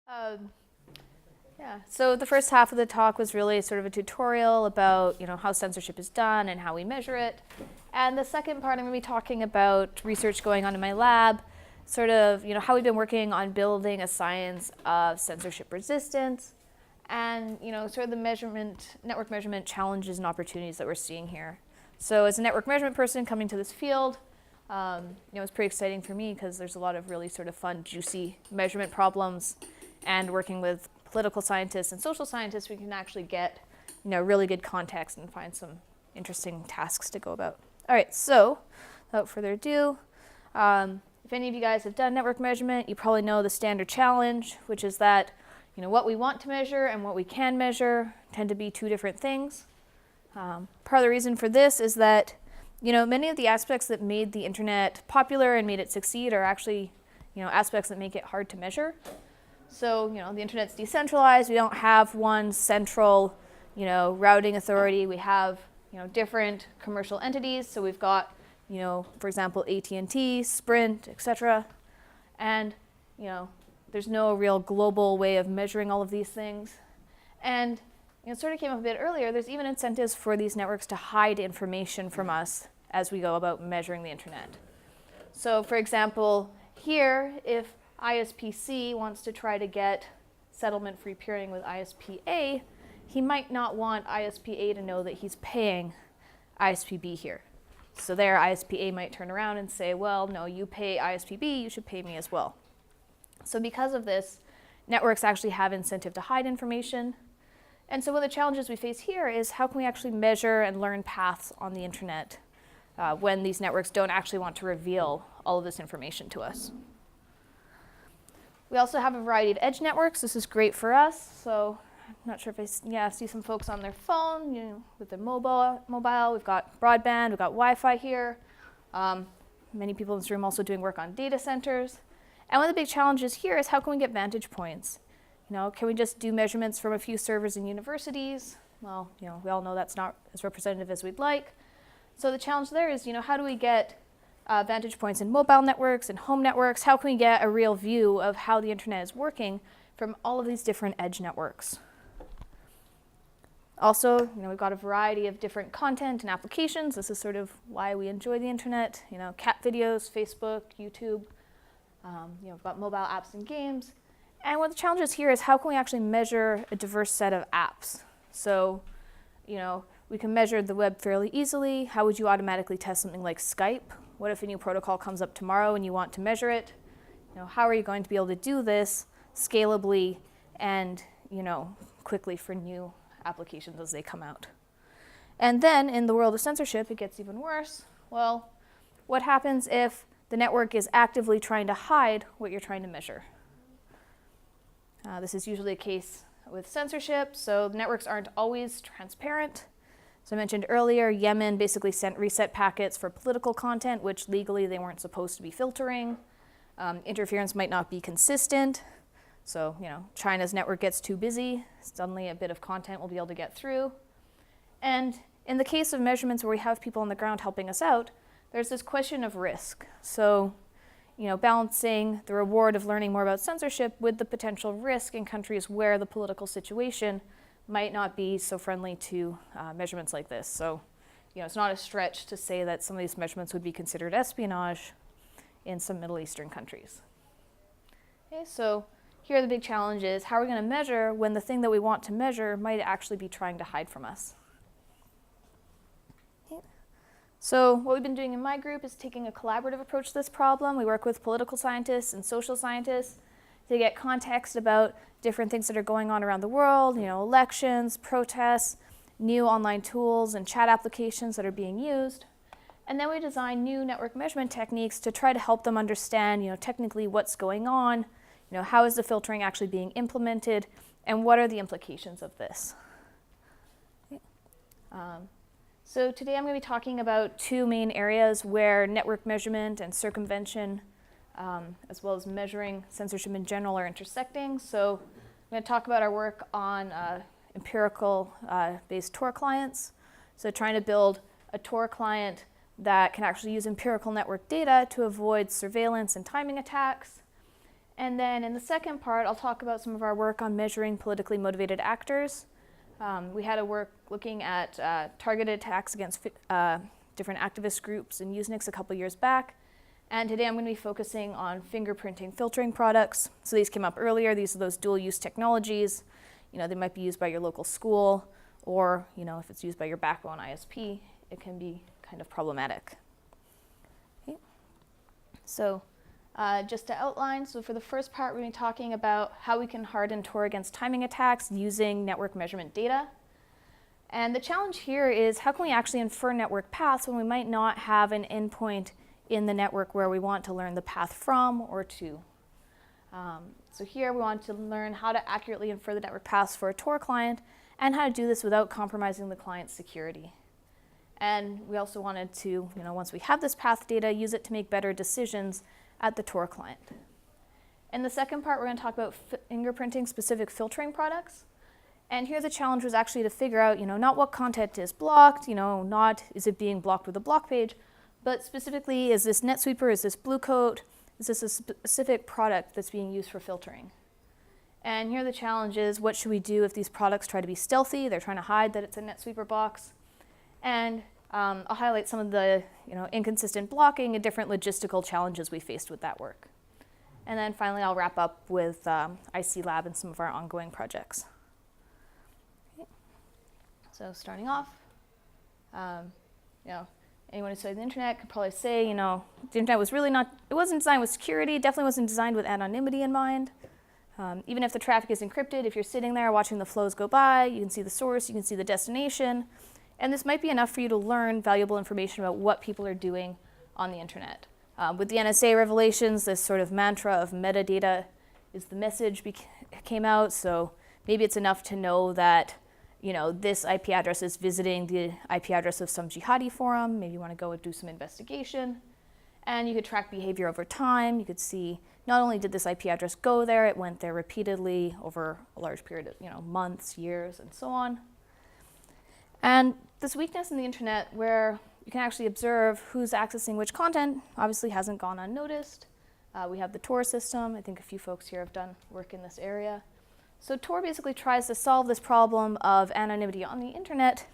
Um, yeah, so the first half of the talk was really sort of a tutorial about, how censorship is done and how we measure it. And the second part, I'm going to be talking about research going on in my lab, sort of, how we've been working on building a science of censorship resistance, and, sort of the network measurement challenges and opportunities that we're seeing here. So as a network measurement person coming to this field, it's pretty exciting for me because there's a lot of really sort of fun, juicy measurement problems, and working with political scientists and social scientists, we can actually get, really good context and find some interesting tasks to go about. All right, so without further ado, if any of you guys have done network measurement, you probably know the standard challenge, which is that, what we want to measure and what we can measure tend to be two different things. Part of the reason for this is that, many of the aspects that made the internet popular and made it succeed are actually, aspects that make it hard to measure. So, the internet's decentralized. We don't have one central, routing authority. We have, different commercial entities. So we've got, for example, AT&T, Sprint, etc. And, there's no real global way of measuring all of these things. And it sort of came up a bit earlier, there's even incentives for these networks to hide information from us as we go about measuring the internet. So for example, here, if ISP-C wants to try to get settlement-free peering with ISP-A, he might not want ISP-A to know that he's paying ISP-B here. So there, ISP-A might turn around and say, well, no, you pay ISP-B, you should pay me as well. So because of this, networks actually have incentive to hide information. And so one of the challenges we face here is how can we actually measure and learn paths on the internet when these networks don't actually want to reveal all of this information to us. We also have a variety of edge networks. This is great for us. So I'm not sure if I see some folks on their phone, with their mobile. We've got broadband, we've got Wi-Fi here. Many people in this room also doing work on data centers. And one of the big challenges here is how can we get vantage points? Can we just do measurements from a few servers in universities? Well, we all know that's not as representative as we'd like. So the challenge there is, how do we get vantage points in mobile networks and home networks? How can we get a real view of how the internet is working from all of these different edge networks? Also, we've got a variety of different content and applications. This is sort of why we enjoy the internet. Cat videos, Facebook, YouTube. We've got mobile apps and games. And one of the challenges here is how can we actually measure a diverse set of apps? So, we can measure the web fairly easily. How would you automatically test something like Skype? What if a new protocol comes up tomorrow and you want to measure it? How are you going to be able to do this scalably and, quickly for new applications as they come out? And then in the world of censorship, it gets even worse. Well, what happens if the network is actively trying to hide what you're trying to measure? This is usually a case with censorship, so the networks aren't always transparent. So I mentioned earlier, Yemen basically sent reset packets for political content, which legally they weren't supposed to be filtering. Interference might not be consistent. So, China's network gets too busy, suddenly a bit of content will be able to get through. And in the case of measurements where we have people on the ground helping us out, there's this question of risk. So, balancing the reward of learning more about censorship with the potential risk in countries where the political situation might not be so friendly to measurements like this. So, it's not a stretch to say that some of these measurements would be considered espionage in some Middle Eastern countries. Okay, so here are the big challenges. How are we going to measure when the thing that we want to measure might actually be trying to hide from us? Okay. So what we've been doing in my group is taking a collaborative approach to this problem. We work with political scientists and social scientists to get context about different things that are going on around the world, elections, protests, new online tools and chat applications that are being used. And then we design new network measurement techniques to try to help them understand, technically what's going on, how is the filtering actually being implemented, and what are the implications of this. Okay. So today I'm going to be talking about two main areas where network measurement and circumvention, as well as measuring censorship in general, are intersecting. So I'm going to talk about our work on empirical-based Tor clients. So trying to build a Tor client that can actually use empirical network data to avoid surveillance and timing attacks. And then in the second part, I'll talk about some of our work on measuring politically motivated actors. We had a work looking at targeted attacks against different activist groups and Usenix a couple years back. And today I'm going to be focusing on fingerprinting filtering products. So these came up earlier. These are those dual-use technologies. They might be used by your local school, or if it's used by your backbone ISP, it can be kind of problematic. Okay. So just to outline, so for the first part, we're going to be talking about how we can harden Tor against timing attacks using network measurement data. And the challenge here is, how can we actually infer network paths when we might not have an endpoint in the network where we want to learn the path from or to? So here we want to learn how to accurately infer the network paths for a Tor client and how to do this without compromising the client's security. And we also wanted to, once we have this path data, use it to make better decisions at the Tor client. In the second part, we're going to talk about fingerprinting specific filtering products. And here the challenge was actually to figure out, not what content is blocked, not is it being blocked with a block page, but specifically, is this NetSweeper, is this Blue Coat, is this a specific product that's being used for filtering? And here the challenge is, what should we do if these products try to be stealthy? They're trying to hide that it's a NetSweeper box. And I'll highlight some of the inconsistent blocking and different logistical challenges we faced with that work. And then finally, I'll wrap up with IC Lab and some of our ongoing projects. So starting off, anyone who studied the internet could probably say, the internet was really it wasn't designed with security, definitely wasn't designed with anonymity in mind. Even if the traffic is encrypted, if you're sitting there watching the flows go by, you can see the source, you can see the destination, and this might be enough for you to learn valuable information about what people are doing on the internet. With the NSA revelations, this sort of mantra of metadata is the message came out, so maybe it's enough to know that this IP address is visiting the IP address of some jihadi forum. Maybe you want to go and do some investigation. And you could track behavior over time. You could see not only did this IP address go there, it went there repeatedly over a large period of months, years, and so on. And this weakness in the internet where you can actually observe who's accessing which content obviously hasn't gone unnoticed. We have the Tor system. I think a few folks here have done work in this area. So Tor basically tries to solve this problem of anonymity on the internet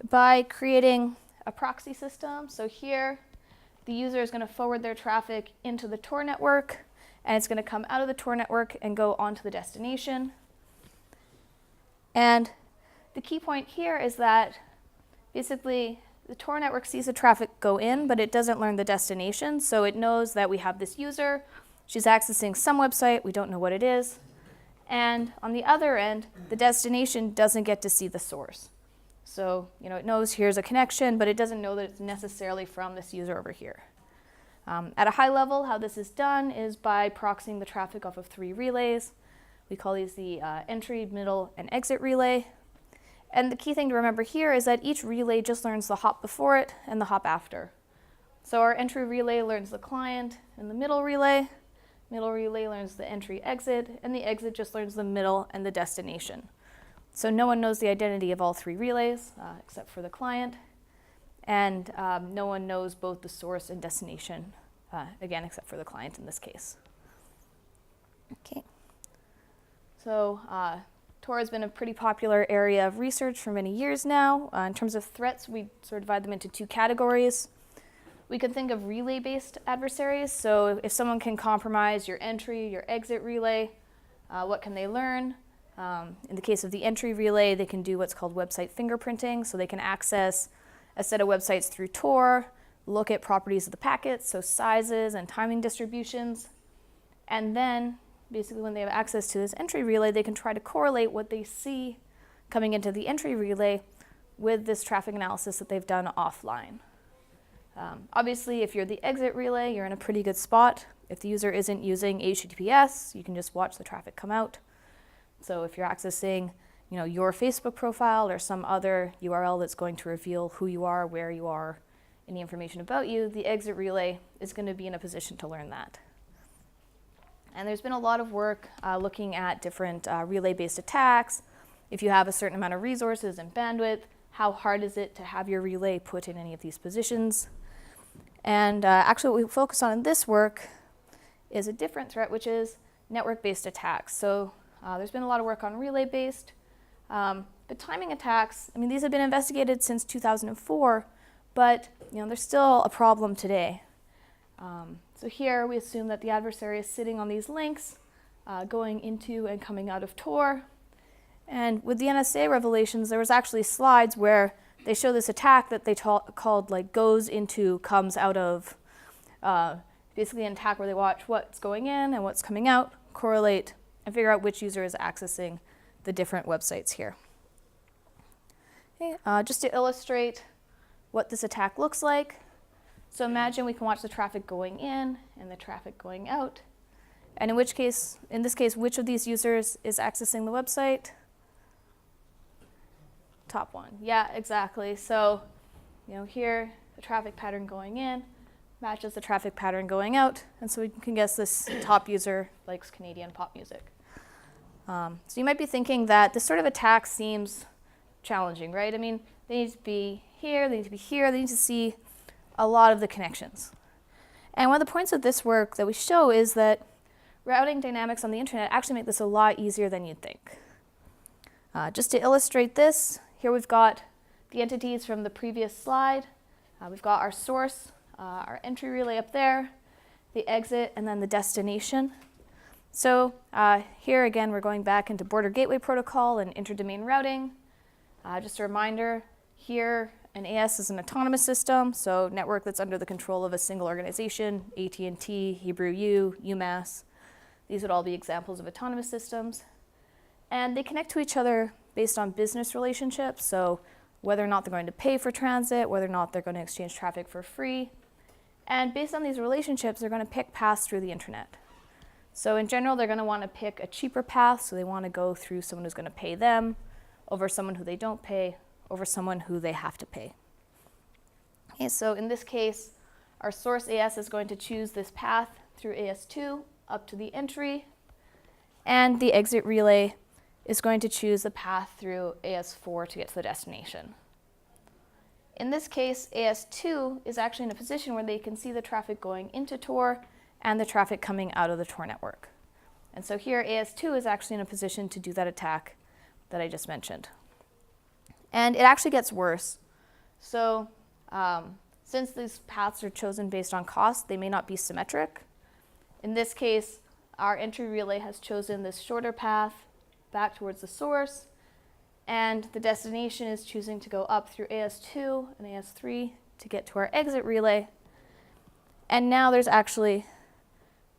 by creating a proxy system. So here, the user is going to forward their traffic into the Tor network, and it's going to come out of the Tor network and go onto the destination. And the key point here is that basically the Tor network sees the traffic go in, but it doesn't learn the destination. So it knows that we have this user. She's accessing some website. We don't know what it is. And on the other end, the destination doesn't get to see the source. So, it knows here's a connection, but it doesn't know that it's necessarily from this user over here. At a high level, how this is done is by proxying the traffic off of 3 relays. We call these the entry, middle, and exit relay. And the key thing to remember here is that each relay just learns the hop before it and the hop after. So our entry relay learns the client, and the middle relay learns the entry exit, and the exit just learns the middle and the destination. So no one knows the identity of all 3 relays except for the client, and no one knows both the source and destination, again, except for the client in this case. Okay. So Tor has been a pretty popular area of research for many years now. In terms of threats, we sort of divide them into 2 categories. We can think of relay-based adversaries. So if someone can compromise your entry, your exit relay, what can they learn? In the case of the entry relay, they can do what's called website fingerprinting. So they can access a set of websites through Tor, look at properties of the packets, so sizes and timing distributions. And then, basically when they have access to this entry relay, they can try to correlate what they see coming into the entry relay with this traffic analysis that they've done offline. Obviously, if you're the exit relay, you're in a pretty good spot. If the user isn't using HTTPS, you can just watch the traffic come out. So if you're accessing, your Facebook profile or some other URL that's going to reveal who you are, where you are, any information about you, the exit relay is going to be in a position to learn that. And there's been a lot of work looking at different relay-based attacks. If you have a certain amount of resources and bandwidth, how hard is it to have your relay put in any of these positions? And actually what we focus on in this work is a different threat, which is network-based attacks. So there's been a lot of work on relay-based, but timing attacks, I mean, these have been investigated since 2004, but they're still a problem today. So here we assume that the adversary is sitting on these links, going into and coming out of Tor. And with the NSA revelations, there was actually slides where they show this attack that they called like goes into, comes out of, basically an attack where they watch what's going in and what's coming out, correlate, and figure out which user is accessing the different websites here. Okay, just to illustrate what this attack looks like. So imagine we can watch the traffic going in and the traffic going out. And in this case, which of these users is accessing the website? Top one. Yeah, exactly. So, here the traffic pattern going in matches the traffic pattern going out, and so we can guess this top user likes Canadian pop music. So you might be thinking that this sort of attack seems challenging, right? I mean, they need to be here, they need to be here, they need to see a lot of the connections. And one of the points of this work that we show is that routing dynamics on the internet actually make this a lot easier than you'd think. Just to illustrate this, here we've got the entities from the previous slide. We've got our source, our entry relay up there, the exit, and then the destination. So here again, we're going back into border gateway protocol and interdomain routing. Just a reminder, here an AS is an autonomous system, so network that's under the control of a single organization, AT&T, HebrewU, UMass. These would all be examples of autonomous systems. And they connect to each other based on business relationships, so whether or not they're going to pay for transit, whether or not they're going to exchange traffic for free. And based on these relationships, they're going to pick paths through the internet. So in general, they're going to want to pick a cheaper path, so they want to go through someone who's going to pay them, over someone who they don't pay, over someone who they have to pay. Okay, so in this case, our source AS is going to choose this path through AS2 up to the entry, and the exit relay is going to choose the path through AS4 to get to the destination. In this case, AS2 is actually in a position where they can see the traffic going into Tor and the traffic coming out of the Tor network. And so here, AS2 is actually in a position to do that attack that I just mentioned. And it actually gets worse. So since these paths are chosen based on cost, they may not be symmetric. In this case, our entry relay has chosen this shorter path back towards the source, and the destination is choosing to go up through AS2 and AS3 to get to our exit relay. And now there's actually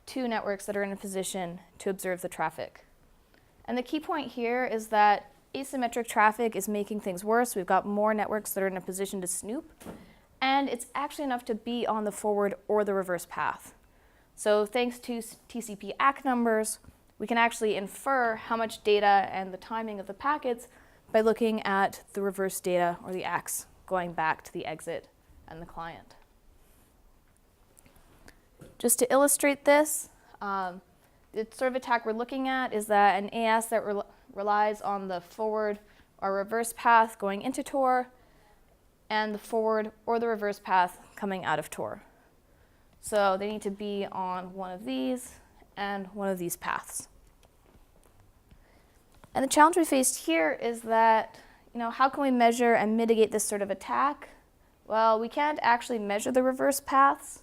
two networks that are in a position to observe the traffic. And the key point here is that asymmetric traffic is making things worse. We've got more networks that are in a position to snoop, and it's actually enough to be on the forward or the reverse path. So thanks to TCP ACK numbers, we can actually infer how much data and the timing of the packets by looking at the reverse data, or the ACKs, going back to the exit and the client. Just to illustrate this, the sort of attack we're looking at is that an AS that relies on the forward or reverse path going into Tor, and the forward or the reverse path coming out of Tor. So they need to be on one of these and one of these paths. And the challenge we faced here is that, how can we measure and mitigate this sort of attack? Well, we can't actually measure the reverse paths.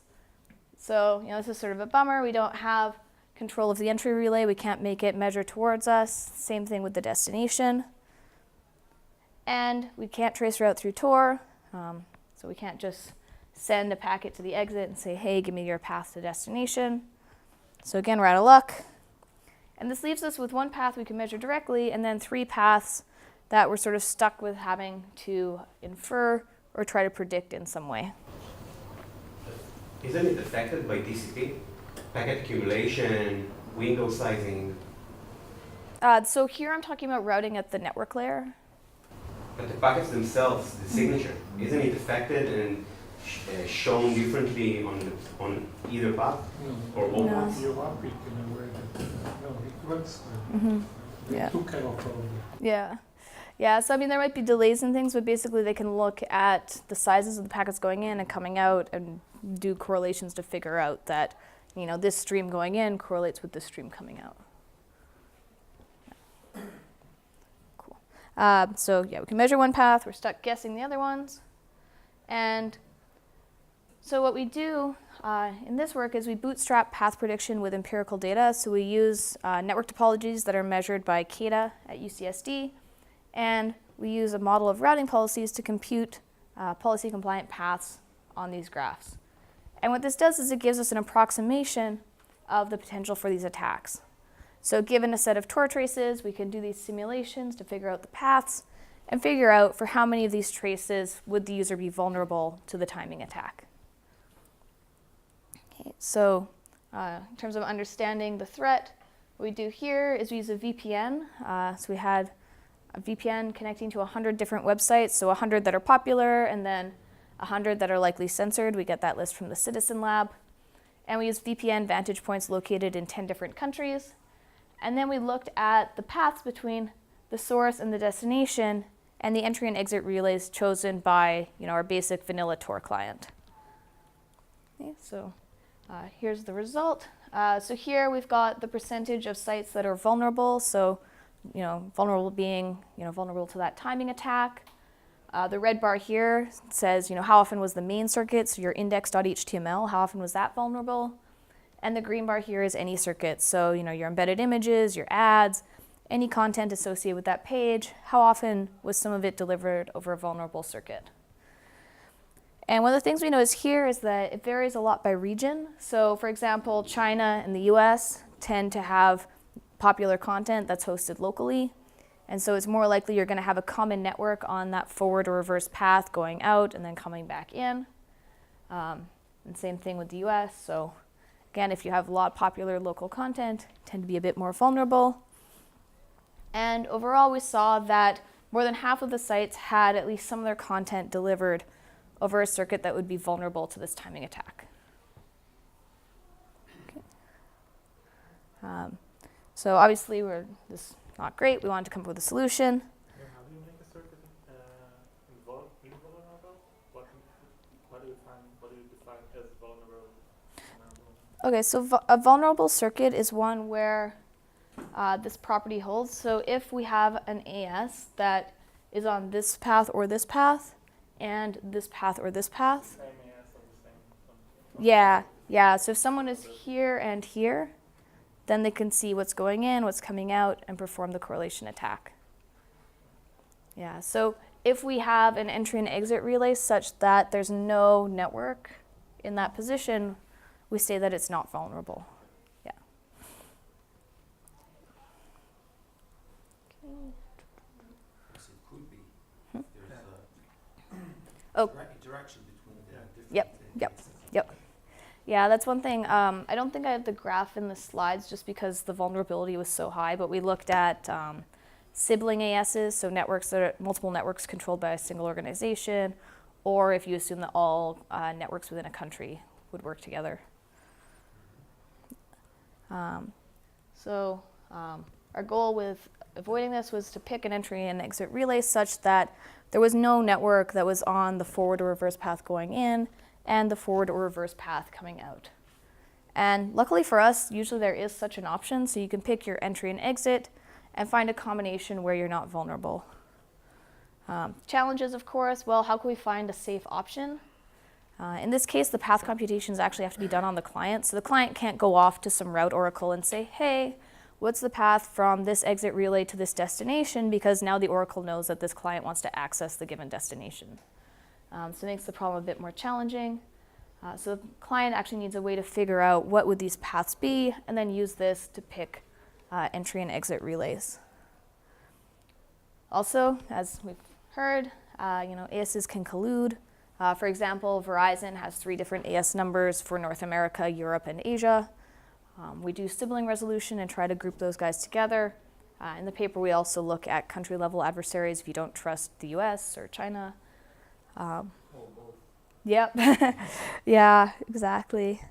So, this is sort of a bummer. We don't have control of the entry relay. We can't make it measure towards us. Same thing with the destination. And we can't trace route through Tor. So we can't just send a packet to the exit and say, hey, give me your path to destination. So again, we're out of luck. And this leaves us with one path we can measure directly, and then three paths that we're sort of stuck with having to infer or try to predict in some way. Isn't it affected by TCP? Packet accumulation, window sizing? So here I'm talking about routing at the network layer. But the packets themselves, the signature, isn't it affected and shown differently on either path or all paths? You are in a way that it works. Yeah. Two kind of problem. Yeah, so there might be delays and things, but basically they can look at the sizes of the packets going in and coming out and do correlations to figure out that, this stream going in correlates with this stream coming out. Cool. So yeah, we can measure one path. We're stuck guessing the other ones. And so what we do in this work is we bootstrap path prediction with empirical data. So we use network topologies that are measured by CADA at UCSD, and we use a model of routing policies to compute policy-compliant paths on these graphs. And what this does is it gives us an approximation of the potential for these attacks. So given a set of Tor traces, we can do these simulations to figure out the paths and figure out for how many of these traces would the user be vulnerable to the timing attack. Okay, so in terms of understanding the threat, what we do here is we use a VPN. So we had a VPN connecting to 100 different websites, so 100 that are popular and then 100 that are likely censored. We get that list from the Citizen Lab. And we use VPN vantage points located in 10 different countries. And then we looked at the paths between the source and the destination and the entry and exit relays chosen by our basic vanilla Tor client. Okay, so here's the result. So here we've got the percentage of sites that are vulnerable. So vulnerable being vulnerable to that timing attack. The red bar here says how often was the main circuit, so your index.html, how often was that vulnerable? And the green bar here is any circuit, so your embedded images, your ads, any content associated with that page, how often was some of it delivered over a vulnerable circuit? And one of the things we notice here is that it varies a lot by region. So for example, China and the US tend to have popular content that's hosted locally. And so it's more likely you're going to have a common network on that forward or reverse path going out and then coming back in. And same thing with the US. So again, if you have a lot of popular local content, tend to be a bit more vulnerable. And overall, we saw that more than half of the sites had at least some of their content delivered over a circuit that would be vulnerable to this timing attack. Okay. So obviously, this is not great. We wanted to come up with a solution. How do you make a circuit invulnerable? What do you define as vulnerable? Okay, so a vulnerable circuit is one where this property holds. So if we have an AS that is on this path or this path, and this path or this path. Same AS on the same. Yeah. So if someone is here and here, then they can see what's going in, what's coming out, and perform the correlation attack. Yeah, so if we have an entry and exit relay such that there's no network in that position, we say that it's not vulnerable. Yeah. Okay. So it could be. Oh. Interaction between the different Yep. Yeah, that's one thing. I don't think I have the graph in the slides just because the vulnerability was so high, but we looked at sibling ASs, so networks that are multiple networks controlled by a single organization, or if you assume that all networks within a country would work together. So our goal with avoiding this was to pick an entry and exit relay such that there was no network that was on the forward or reverse path going in and the forward or reverse path coming out. And luckily for us, usually there is such an option, so you can pick your entry and exit and find a combination where you're not vulnerable. Challenges, of course, well, how can we find a safe option? In this case, the path computations actually have to be done on the client, so the client can't go off to some route oracle and say, hey, what's the path from this exit relay to this destination, because now the oracle knows that this client wants to access the given destination. So it makes the problem a bit more challenging. So the client actually needs a way to figure out what would these paths be, and then use this to pick entry and exit relays. Also, as we've heard, ASs can collude. For example, Verizon has 3 different AS numbers for North America, Europe, and Asia. We do sibling resolution and try to group those guys together. In the paper, we also look at country-level adversaries if you don't trust the US or China. Yep. Yeah, exactly.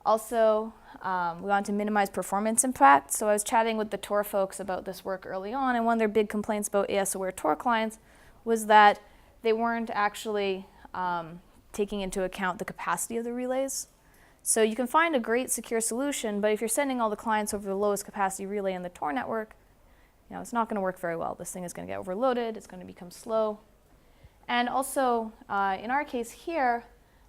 Also, we want to minimize performance impact. So I was chatting with the Tor folks about this work early on, and one of their big complaints about AS-aware Tor clients was that they weren't actually taking into account the capacity of the relays. So you can find a great secure solution, but if you're sending all the clients over the lowest capacity relay in the Tor network, it's not going to work very well. This thing is going to get overloaded, it's going to become slow. And also, in our case here,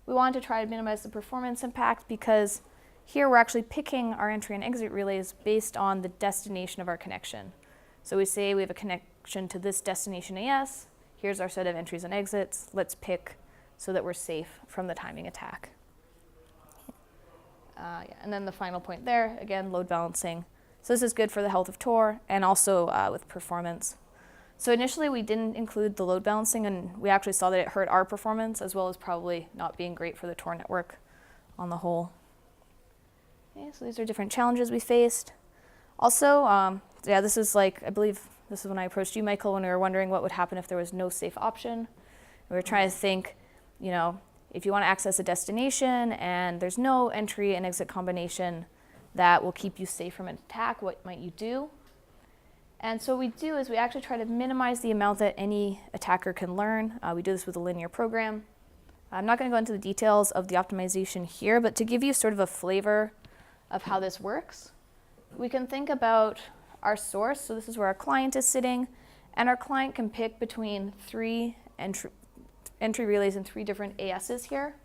we wanted to try to minimize the performance impact because here we're actually picking our entry and exit relays based on the destination of our connection. So we say we have a connection to this destination AS, here's our set of entries and exits, let's pick so that we're safe from the timing attack. And then the final point there, again, load balancing. So this is good for the health of Tor and also with performance. So initially we didn't include the load balancing, and we actually saw that it hurt our performance as well as probably not being great for the Tor network on the whole. Okay, so these are different challenges we faced. Also, this is I believe this is when I approached you, Michael, when we were wondering what would happen if there was no safe option. We were trying to think, if you want to access a destination and there's no entry and exit combination that will keep you safe from an attack, what might you do? And so what we do is we actually try to minimize the amount that any attacker can learn. We do this with a linear program. I'm not going to go into the details of the optimization here, but to give you sort of a flavor of how this works, we can think about our source. So this is where our client is sitting, and our client can pick between 3 entry relays in 3 different ASs here.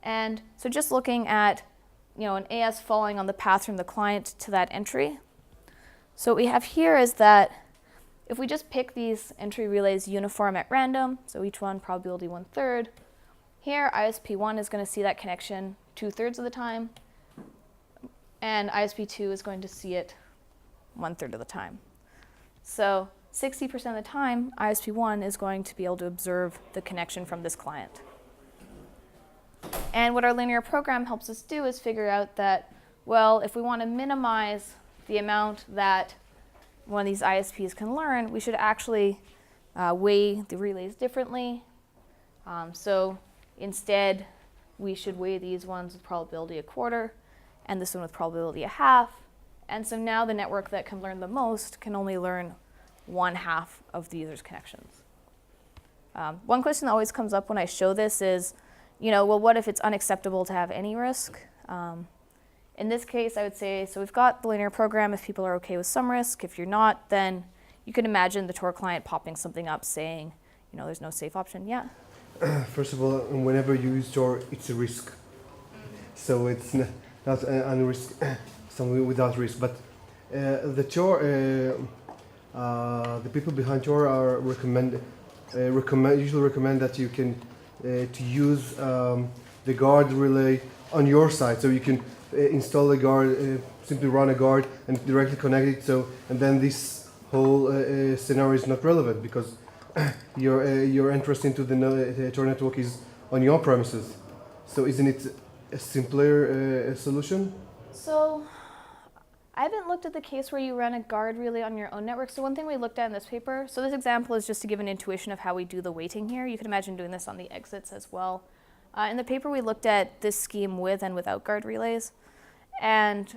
And so just looking at an AS falling on the path from the client to that entry. So what we have here is that if we just pick these entry relays uniform at random, so each one probability 1/3, here ISP1 is going to see that connection 2/3 of the time, and ISP2 is going to see it 1/3 of the time. So 60% of the time, ISP1 is going to be able to observe the connection from this client. And what our linear program helps us do is figure out that, well, if we want to minimize the amount that one of these ISPs can learn, we should actually weigh the relays differently. So instead, we should weigh these ones with probability 1/4 and this one with probability 1/2. And so now the network that can learn the most can only learn 1/2 of the user's connections. One question that always comes up when I show this is, well, what if it's unacceptable to have any risk? In this case, I would say, so we've got the linear program if people are okay with some risk. If you're not, then you can imagine the Tor client popping something up saying, there's no safe option. Yeah? First of all, whenever you use Tor, it's a risk. So it's not a risk, something without risk. But the Tor, the people behind Tor usually recommend that you can to use the guard relay on your side, so you can install a guard, simply run a guard and directly connect it. And then this whole scenario is not relevant because your interest into the Tor network is on your premises. So isn't it a simpler solution? So I haven't looked at the case where you run a guard relay on your own network. So one thing we looked at in this paper, so this example is just to give an intuition of how we do the weighting here. You can imagine doing this on the exits as well. In the paper, we looked at this scheme with and without guard relays. And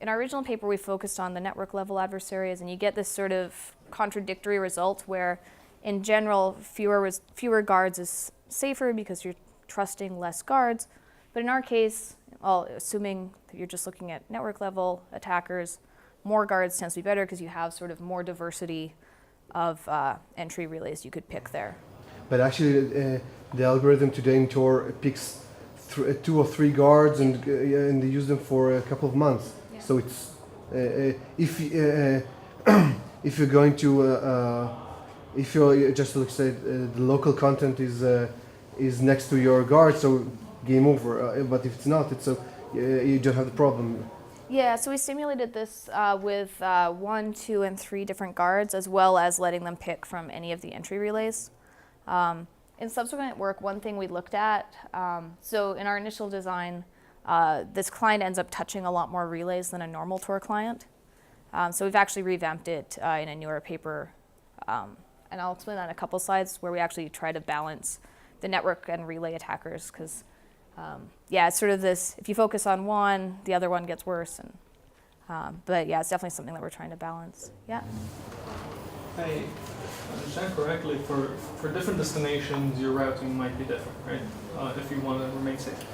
in our original paper, we focused on the network level adversaries, and you get this sort of contradictory result where, in general, fewer guards is safer because you're trusting less guards. But in our case, assuming that you're just looking at network level attackers, more guards tends to be better because you have sort of more diversity of entry relays you could pick there. But actually, the algorithm today in Tor picks 2 or 3 guards and they use them for a couple of months. Yeah. So it's if you're going to if you're just like say the local content is next to your guard, so game over. But if it's not, it's you don't have the problem. Yeah, so we simulated this with 1, 2, and 3 different guards, as well as letting them pick from any of the entry relays. In subsequent work, one thing we looked at, so in our initial design, this client ends up touching a lot more relays than a normal Tor client. So we've actually revamped it in a newer paper, and I'll explain that in a couple slides, where we actually try to balance the network and relay attackers, because it's sort of this, if you focus on one, the other one gets worse. But yeah, it's definitely something that we're trying to balance. Yeah? I understand correctly, for different destinations, your routing might be different, right? If you want to remain safe.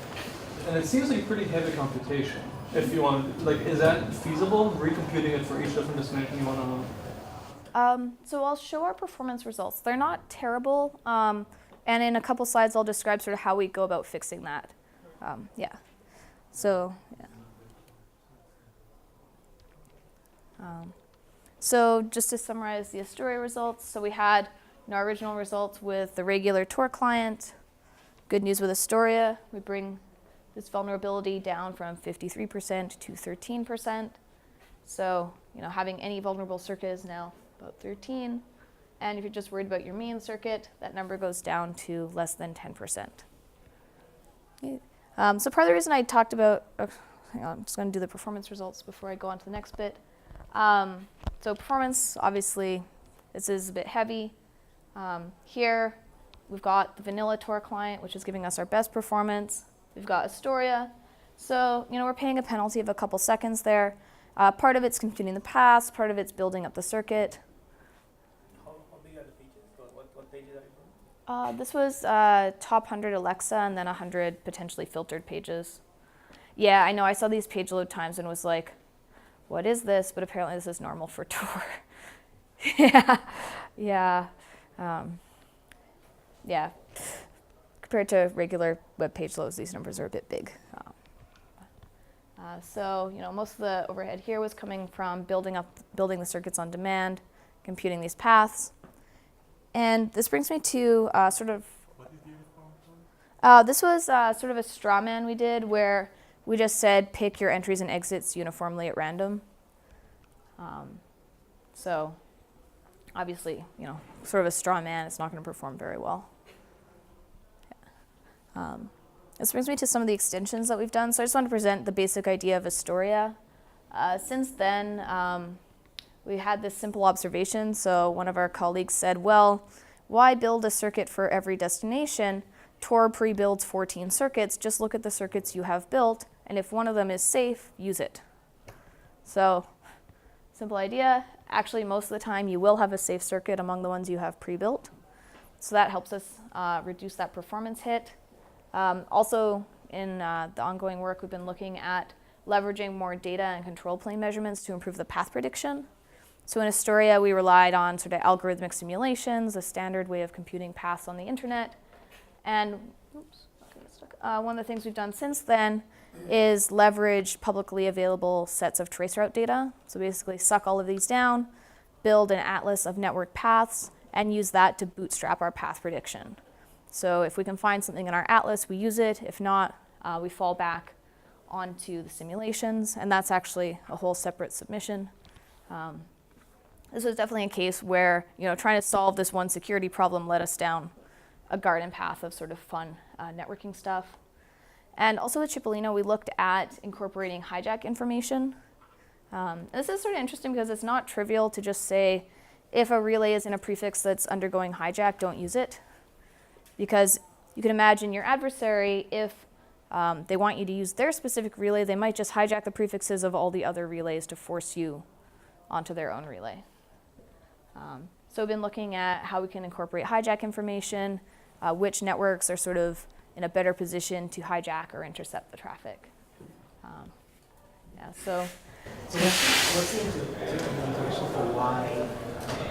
And it seems like pretty heavy computation. If you want, like, is that feasible? Recomputing it for each different destination you want to know? So I'll show our performance results. They're not terrible, and in a couple slides I'll describe sort of how we go about fixing that. Yeah. So, yeah. So just to summarize the Astoria results, so we had our original results with the regular Tor client. Good news with Astoria, we bring this vulnerability down from 53% to 13%. So, having any vulnerable circuit is now about 13. And if you're just worried about your main circuit, that number goes down to less than 10%. Okay. So part of the reason I talked about, hang on, I'm just going to do the performance results before I go on to the next bit. So performance, obviously, this is a bit heavy. Here, we've got the vanilla Tor client, which is giving us our best performance. We've got Astoria. So, we're paying a penalty of a couple seconds there. Part of it's computing the paths, part of it's building up the circuit. How big are the pages? What pages are you doing? This was top 100 Alexa and then 100 potentially filtered pages. Yeah, I know, I saw these page load times and was like, what is this? But apparently this is normal for Tor. Yeah. Yeah. Compared to regular web page loads, these numbers are a bit big. So, most of the overhead here was coming from building the circuits on demand, computing these paths. And this brings me to sort of... What did you use? This was sort of a straw man we did where we just said pick your entries and exits uniformly at random. So obviously, sort of a straw man, it's not going to perform very well. Yeah. This brings me to some of the extensions that we've done. So I just want to present the basic idea of Astoria. Since then, we had this simple observation. So one of our colleagues said, well, why build a circuit for every destination? Tor pre-builds 14 circuits. Just look at the circuits you have built, and if one of them is safe, use it. So, simple idea. Actually, most of the time, you will have a safe circuit among the ones you have pre-built. So that helps us reduce that performance hit. Also, in the ongoing work, we've been looking at leveraging more data and control plane measurements to improve the path prediction. So in Astoria, we relied on sort of algorithmic simulations, a standard way of computing paths on the internet. And one of the things we've done since then is leverage publicly available sets of traceroute data. So basically suck all of these down, build an atlas of network paths, and use that to bootstrap our path prediction. So if we can find something in our atlas, we use it. If not, we fall back onto the simulations, and that's actually a whole separate submission. This was definitely a case where trying to solve this one security problem led us down a garden path of sort of fun networking stuff. And also with Cipollino, we looked at incorporating hijack information. This is sort of interesting because it's not trivial to just say, if a relay is in a prefix that's undergoing hijack, don't use it. Because you can imagine your adversary, if they want you to use their specific relay, they might just hijack the prefixes of all the other relays to force you onto their own relay. So we've been looking at how we can incorporate hijack information, which networks are sort of in a better position to hijack or intercept the traffic. So what's the implementation for why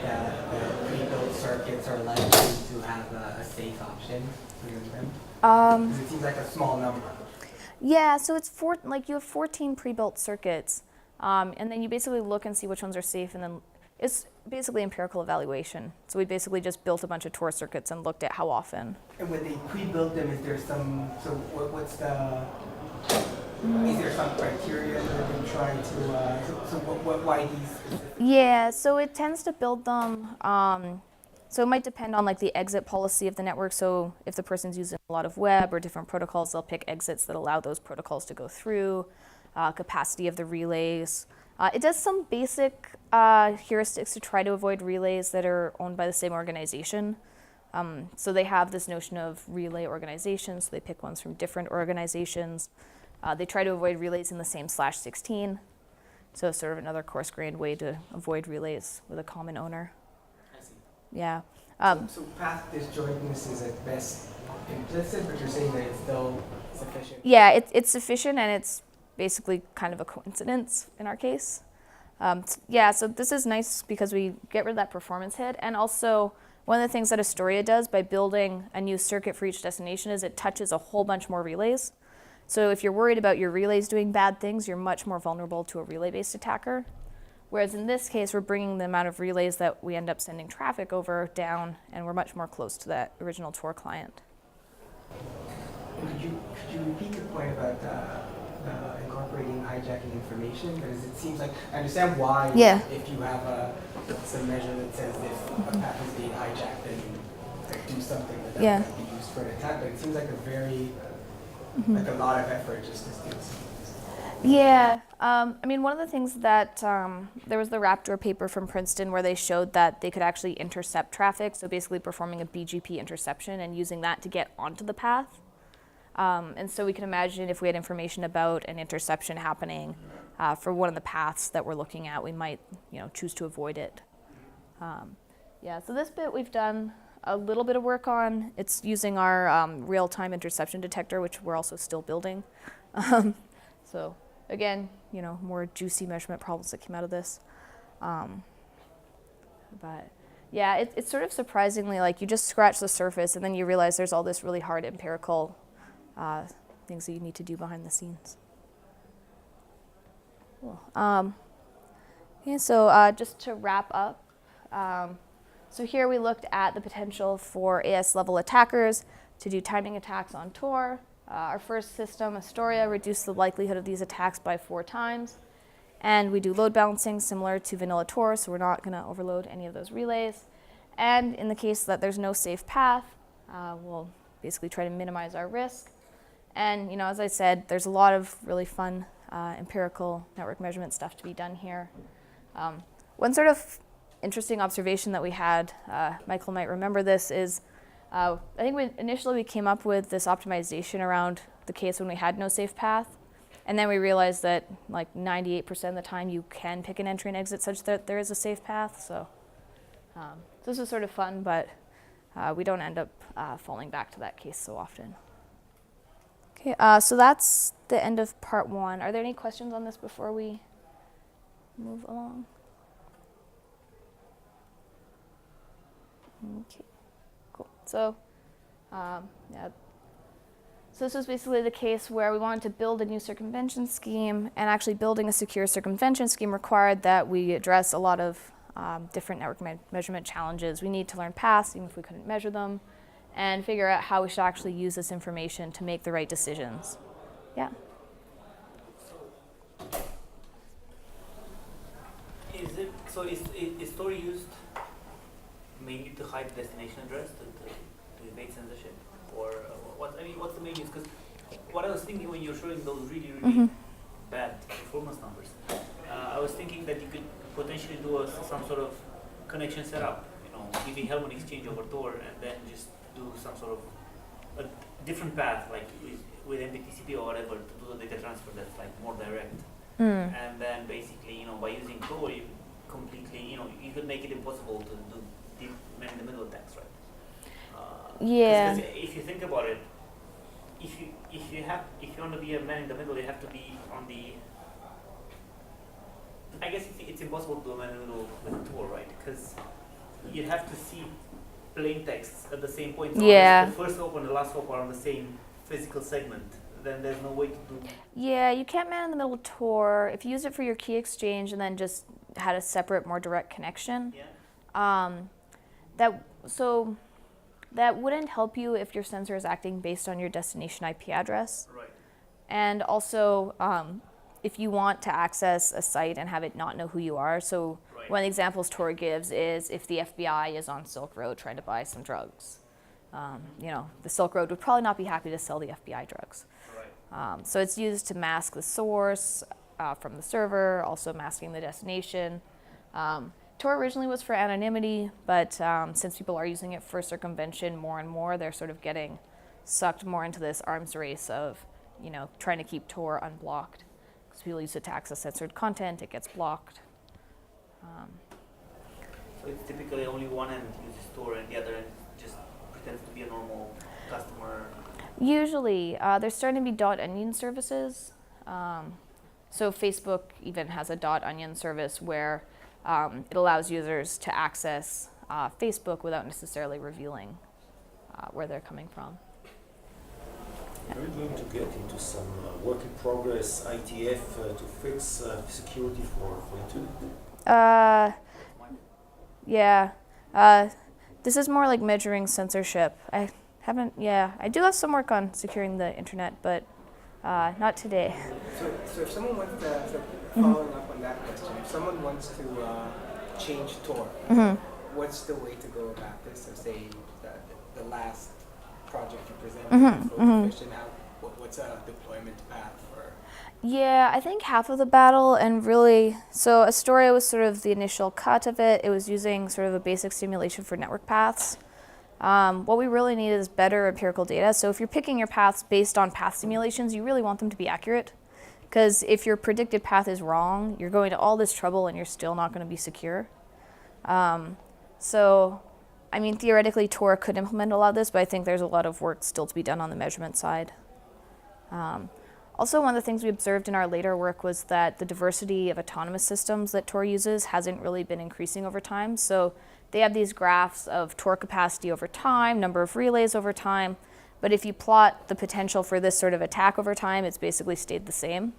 the pre-built circuits are likely to have a safe option for them? Because it seems like a small number. Yeah, so it's you have 14 pre-built circuits, and then you basically look and see which ones are safe, and then it's basically empirical evaluation. So we basically just built a bunch of Tor circuits and looked at how often. And when they pre-built them, is there some? So what's the? Is there some criteria that they try to? Why these? Yeah, so it tends to build them. So it might depend on the exit policy of the network. So if the person's using a lot of web or different protocols, they'll pick exits that allow those protocols to go through. Capacity of the relays. It does some basic heuristics to try to avoid relays that are owned by the same organization. So they have this notion of relay organizations. So they pick ones from different organizations. They try to avoid relays in the same /16. So it's sort of another coarse-grained way to avoid relays with a common owner. I see. Yeah. So path disjointness is at best implicit, but you're saying that it's still sufficient? Yeah, it's sufficient, and it's basically kind of a coincidence in our case. Yeah, so this is nice because we get rid of that performance hit, and also one of the things that Astoria does by building a new circuit for each destination is it touches a whole bunch more relays. So if you're worried about your relays doing bad things, you're much more vulnerable to a relay-based attacker. Whereas in this case, we're bringing the amount of relays that we end up sending traffic over down, and we're much more close to that original Tor client. Could you repeat your point about incorporating hijacking information? Because it seems like, I understand why if you have some measure that says if a path is being hijacked, then you do something that might be used for an attack, but it seems like a very, like a lot of effort just to do something. Yeah, I mean, one of the things that, there was the Raptor paper from Princeton where they showed that they could actually intercept traffic, so basically performing a BGP interception and using that to get onto the path. And so we can imagine if we had information about an interception happening for one of the paths that we're looking at, we might, choose to avoid it. Yeah, so this bit we've done a little bit of work on. It's using our real-time interception detector, which we're also still building. So again, more juicy measurement problems that came out of this. But yeah, it's sort of surprisingly like you just scratch the surface and then you realize there's all this really hard empirical things that you need to do behind the scenes. Cool. Okay, so just to wrap up, so here we looked at the potential for AS-level attackers to do timing attacks on Tor. Our first system, Astoria, reduced the likelihood of these attacks by 4 times. And we do load balancing similar to vanilla Tor, so we're not going to overload any of those relays. And in the case that there's no safe path, we'll basically try to minimize our risk. And as I said, there's a lot of really fun empirical network measurement stuff to be done here. One sort of interesting observation that we had, Michael might remember this, is I think initially we came up with this optimization around the case when we had no safe path, and then we realized that like 98% of the time you can pick an entry and exit such that there is a safe path. So this is sort of fun, but we don't end up falling back to that case so often. Okay, so that's the end of part 1. Are there any questions on this before we move along? Okay. Cool. So, yeah. So this was basically the case where we wanted to build a new circumvention scheme, and actually building a secure circumvention scheme required that we address a lot of different network measurement challenges. We need to learn paths, even if we couldn't measure them, and figure out how we should actually use this information to make the right decisions. Yeah. Is Tor used mainly to hide destination address to evade censorship, or what's the main use? Because what I was thinking when you were showing those really bad performance numbers, I was thinking that you could potentially do some sort of connection setup, giving Hellman exchange over Tor, and then just do some sort of a different path, like with MPTCP or whatever, to do the data transfer that's like more direct. And then basically, by using Tor, you completely, you could make it impossible to do deep man-in-the-middle attacks, right? Yeah. Because if you think about it, if you want to be a man in the middle, you have to be on the. I guess it's impossible to do a man in the middle with Tor, right? Because you have to see plain texts at the same point. So yeah. The first hop and the last hop are on the same physical segment. Then there's no way to do. Yeah, you can't man in the middle Tor. If you use it for your key exchange and then just had a separate, more direct connection, that wouldn't help you if your sensor is acting based on your destination IP address. Right. And also, if you want to access a site and have it not know who you are. So one of the examples Tor gives is if the FBI is on Silk Road trying to buy some drugs. The Silk Road would probably not be happy to sell the FBI drugs. Right. So it's used to mask the source from the server, also masking the destination. Tor originally was for anonymity, but since people are using it for circumvention more and more, they're sort of getting sucked more into this arms race of, trying to keep Tor unblocked. Because people use it to access censored content, it gets blocked. So it's typically only one end uses Tor and the other end just pretends to be a normal customer. Usually, there's starting to be .onion services. So Facebook even has a .onion service where it allows users to access Facebook without necessarily revealing where they're coming from. Are you going to get into some work in progress ITF to fix security for internet? Yeah. This is more like measuring censorship. I do have some work on securing the internet, but not today. So if someone wants to, so following up on that question, if someone wants to change Tor, what's the way to go about this? So say the last project you presented, efficient out, what's a deployment path for? Yeah, I think half of the battle, and really, so Astoria was sort of the initial cut of it. It was using sort of a basic simulation for network paths. What we really need is better empirical data. So if you're picking your paths based on path simulations, you really want them to be accurate. Because if your predicted path is wrong, you're going to all this trouble and you're still not going to be secure. So, I mean, theoretically, Tor could implement a lot of this, but I think there's a lot of work still to be done on the measurement side. Also, one of the things we observed in our later work was that the diversity of autonomous systems that Tor uses hasn't really been increasing over time. So they have these graphs of Tor capacity over time, number of relays over time, but if you plot the potential for this sort of attack over time, it's basically stayed the same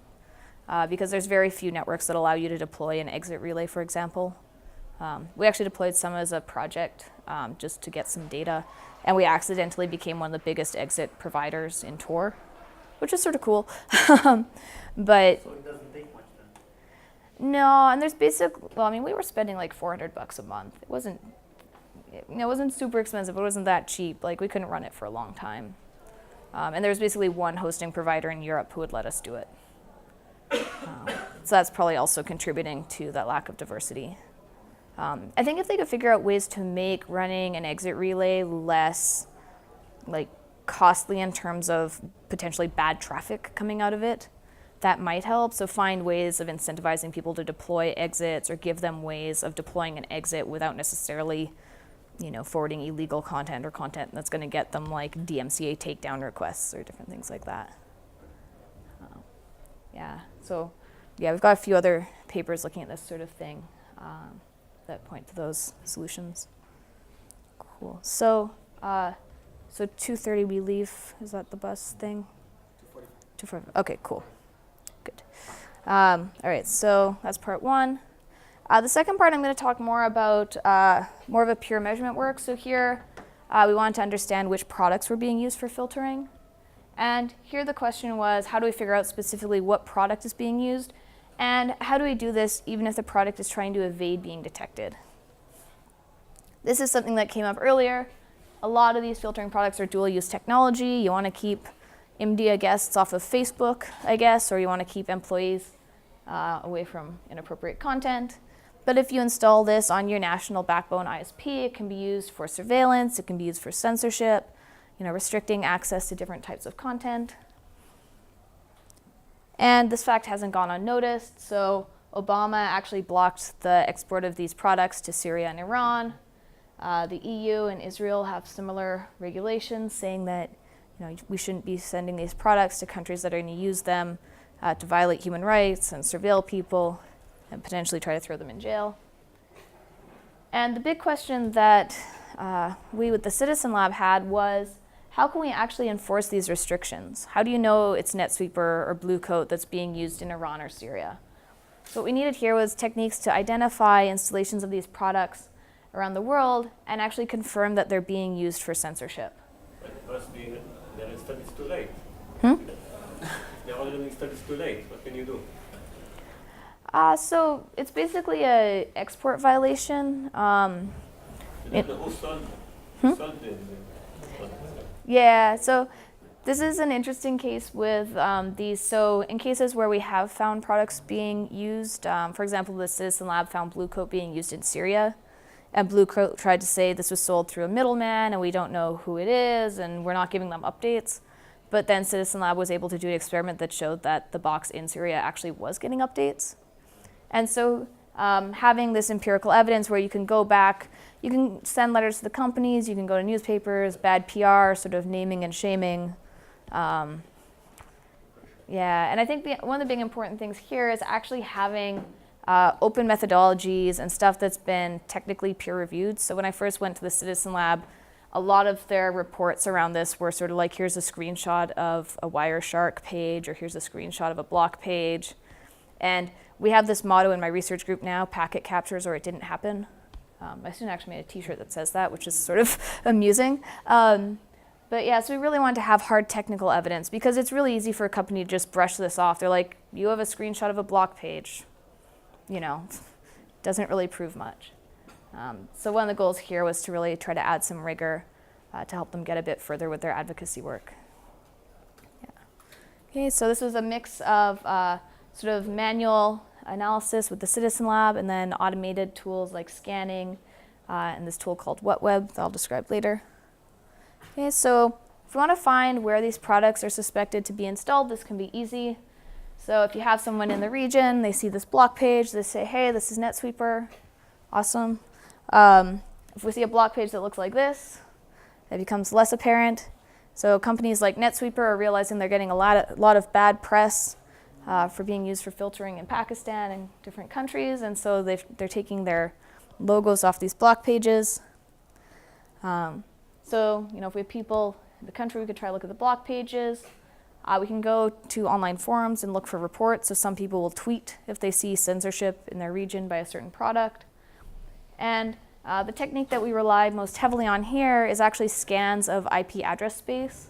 because there's very few networks that allow you to deploy an exit relay, for example. We actually deployed some as a project just to get some data, and we accidentally became one of the biggest exit providers in Tor, which is sort of cool. But So it doesn't take much then. no, and there's we were spending like $400 a month. It wasn't super expensive, but it wasn't that cheap. Like, we couldn't run it for a long time. And there was basically one hosting provider in Europe who would let us do it. So that's probably also contributing to that lack of diversity. I think if they could figure out ways to make running an exit relay less costly in terms of potentially bad traffic coming out of it, that might help. So find ways of incentivizing people to deploy exits, or give them ways of deploying an exit without necessarily, forwarding illegal content or content that's going to get them like DMCA takedown requests or different things like that. We've got a few other papers looking at this sort of thing that point to those solutions. Cool. So 2:30 we leave. Is that the bus thing? 2:45. Okay, cool. Good. All right, so that's part one. The second part, I'm going to talk more about more of a pure measurement work. So here we wanted to understand which products were being used for filtering. And here the question was, how do we figure out specifically what product is being used? And how do we do this even if the product is trying to evade being detected? This is something that came up earlier. A lot of these filtering products are dual-use technology. You want to keep IMDIA guests off of Facebook, I guess, or you want to keep employees away from inappropriate content. But if you install this on your national backbone ISP, it can be used for surveillance, it can be used for censorship, restricting access to different types of content. And this fact hasn't gone unnoticed. So Obama actually blocked the export of these products to Syria and Iran. The EU and Israel have similar regulations saying that we shouldn't be sending these products to countries that are going to use them to violate human rights and surveil people and potentially try to throw them in jail. And the big question that we with the Citizen Lab had was, how can we actually enforce these restrictions? How do you know it's NetSweeper or Blue Coat that's being used in Iran or Syria? So what we needed here was techniques to identify installations of these products around the world and actually confirm that they're being used for censorship. But it must be they're installed, it's too late. Hmm? They're already installed, it's too late. What can you do? So it's basically an export violation. You don't know who sold them. Yeah, so this is an interesting case with these. So in cases where we have found products being used, for example, the Citizen Lab found Blue Coat being used in Syria, and Blue Coat tried to say this was sold through a middleman and we don't know who it is and we're not giving them updates. But then Citizen Lab was able to do an experiment that showed that the box in Syria actually was getting updates. And so having this empirical evidence where you can go back, you can send letters to the companies, you can go to newspapers, bad PR, sort of naming and shaming Yeah, and I think one of the big important things here is actually having open methodologies and stuff that's been technically peer reviewed. So when I first went to the Citizen Lab, a lot of their reports around this were sort of like, here's a screenshot of a Wireshark page, or here's a screenshot of a block page. And we have this motto in my research group now, packet captures or it didn't happen. My student actually made a t-shirt that says that, which is sort of amusing. But yeah, so we really wanted to have hard technical evidence, because it's really easy for a company to just brush this off. They're like, you have a screenshot of a block page. You know, doesn't really prove much. So one of the goals here was to really try to add some rigor to help them get a bit further with their advocacy work. Yeah. Okay, so this was a mix of sort of manual analysis with the Citizen Lab, and then automated tools like scanning, and this tool called WhatWeb that I'll describe later. Okay, so if you want to find where these products are suspected to be installed, this can be easy. So if you have someone in the region, they see this block page, they say, hey, this is NetSweeper, awesome. If we see a block page that looks like this, it becomes less apparent. So companies like NetSweeper are realizing they're getting a lot of bad press for being used for filtering in Pakistan and different countries, and so they're taking their logos off these block pages. So, you know, if we have people in the country, we could try to look at the block pages. We can go to online forums and look for reports. So some people will tweet if they see censorship in their region by a certain product. And the technique that we rely most heavily on here is actually scans of IP address space.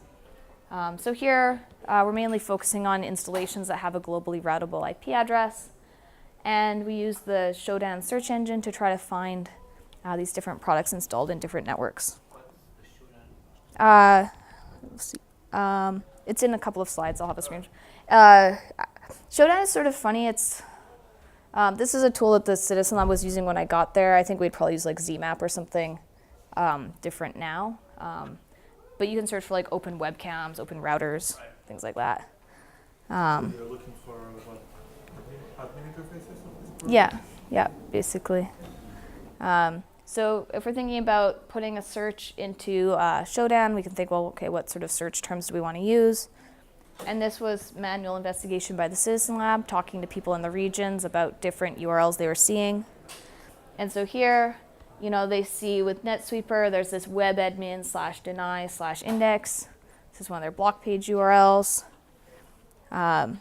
So here, we're mainly focusing on installations that have a globally routable IP address. And we use the Shodan search engine to try to find these different products installed in different networks. Let's see. It's in a couple of slides. I'll have a screen. Shodan is sort of funny. It's this is a tool that the Citizen Lab was using when I got there. I think we'd probably use like ZMap or something different now. But you can search for like open webcams, open routers, things like that. So you're looking for what admin interfaces of this Yeah, basically. So if we're thinking about putting a search into Shodan, we can think, well, okay, what sort of search terms do we want to use? And this was manual investigation by the Citizen Lab, talking to people in the regions about different URLs they were seeing. And so here, you know, they see with NetSweeper, there's this webadmin /deny/index. This is one of their block page URLs. I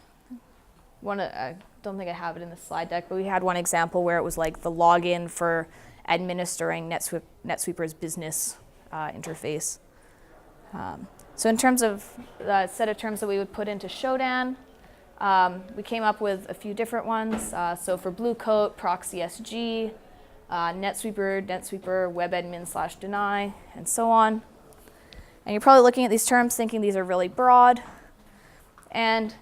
don't think I have it in the slide deck, but we had one example where it was like the login for administering NetSweeper's business interface. So in terms of the set of terms that we would put into Shodan, we came up with a few different ones. So for Bluecoat, proxy SG, NetSweeper, webadmin /deny, and so on. And you're probably looking at these terms thinking these are really broad. And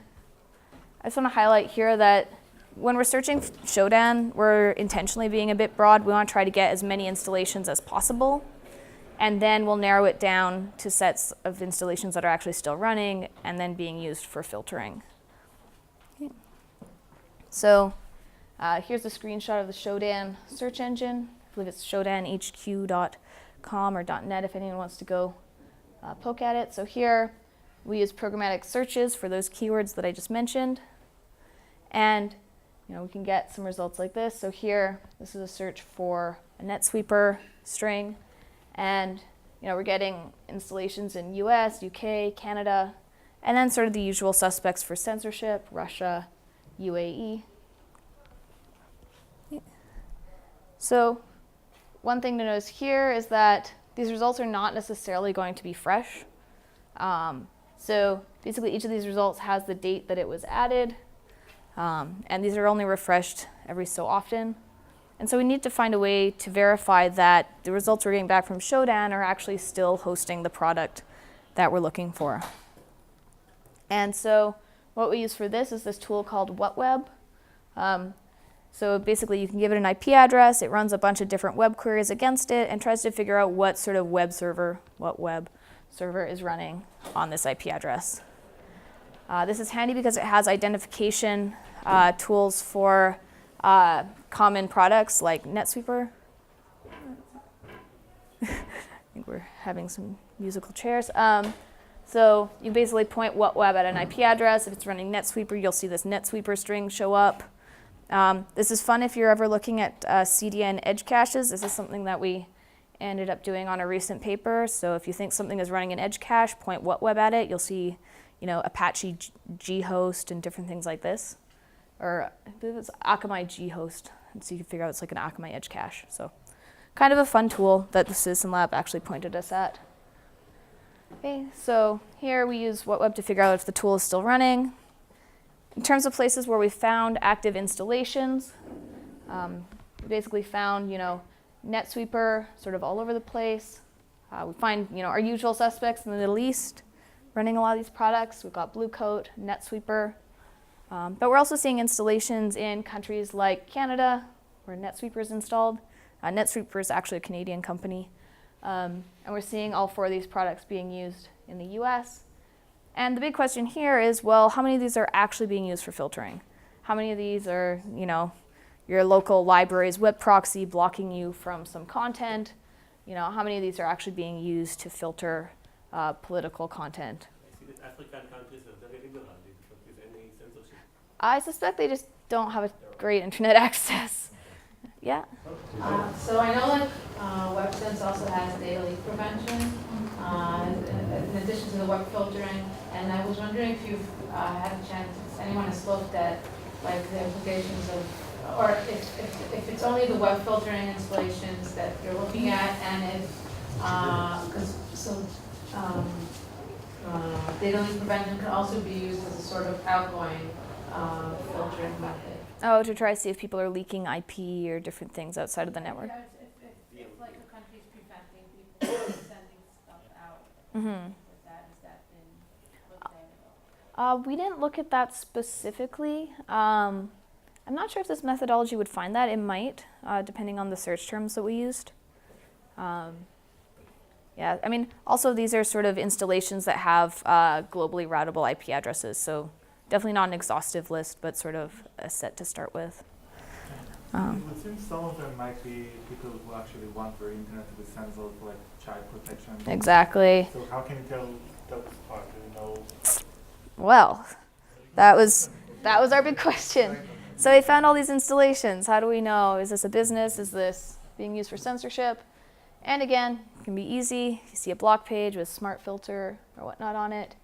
I just want to highlight here that when we're searching Shodan, we're intentionally being a bit broad. We want to try to get as many installations as possible. And then we'll narrow it down to sets of installations that are actually still running and then being used for filtering. Okay. So here's a screenshot of the Shodan search engine. I believe it's shodanhq.com or .net if anyone wants to go poke at it. So here we use programmatic searches for those keywords that I just mentioned. And you know, we can get some results like this. So here, this is a search for a NetSweeper string. And you know, we're getting installations in US, UK, Canada, and then sort of the usual suspects for censorship, Russia, UAE. So one thing to notice here is that these results are not necessarily going to be fresh. So basically each of these results has the date that it was added. And these are only refreshed every so often. And so we need to find a way to verify that the results we're getting back from Shodan are actually still hosting the product that we're looking for. And so what we use for this is this tool called WhatWeb. So basically you can give it an IP address, it runs a bunch of different web queries against it and tries to figure out what sort of web server is running on this IP address. This is handy because it has identification tools for common products like NetSweeper. I think we're having some musical chairs. So you basically point what web at an IP address. If it's running NetSweeper, you'll see this NetSweeper string show up. This is fun if you're ever looking at CDN edge caches. This is something that we ended up doing on a recent paper. So if you think something is running an edge cache, point what web at it. You'll see, Apache ghost and different things like this. Or I believe it's Akamai ghost. And so you can figure out it's like an Akamai edge cache. So kind of a fun tool that the Citizen Lab actually pointed us at. Okay, so here we use what web to figure out if the tool is still running. In terms of places where we found active installations, we basically found, NetSweeper sort of all over the place. We find, our usual suspects in the Middle East running a lot of these products. We've got Blue Coat, NetSweeper. But we're also seeing installations in countries like Canada, where NetSweeper is installed. NetSweeper is actually a Canadian company. And we're seeing all 4 of these products being used in the US. And the big question here is, well, how many of these are actually being used for filtering? How many of these are, your local library's web proxy blocking you from some content? How many of these are actually being used to filter political content? I see that African countries are very liberal. They don't use any censorship. I suspect they just don't have a great internet access. Yeah? So I know that WebSense also has data leak prevention in addition to the web filtering, and I was wondering if you've had a chance, if anyone has looked at like the implications of, or if it's only the web filtering installations that you're looking at, and if, data leak prevention can also be used as a sort of outgoing filtering method. Oh, to try to see if people are leaking IP or different things outside of the network. If like a country's preventing people from sending stuff out, has that been looked at at all? We didn't look at that specifically. I'm not sure if this methodology would find that. It might, depending on the search terms that we used. Yeah, I mean, also these are sort of installations that have globally routable IP addresses, so definitely not an exhaustive list, but sort of a set to start with. It would seem some of them might be people who actually want their internet to be censored for like child protection. Exactly. So how can you tell that part? Do you know? Well, that was our big question. So we found all these installations. How do we know? Is this a business? Is this being used for censorship? And again, it can be easy. You see a block page with smart filter or whatnot on it.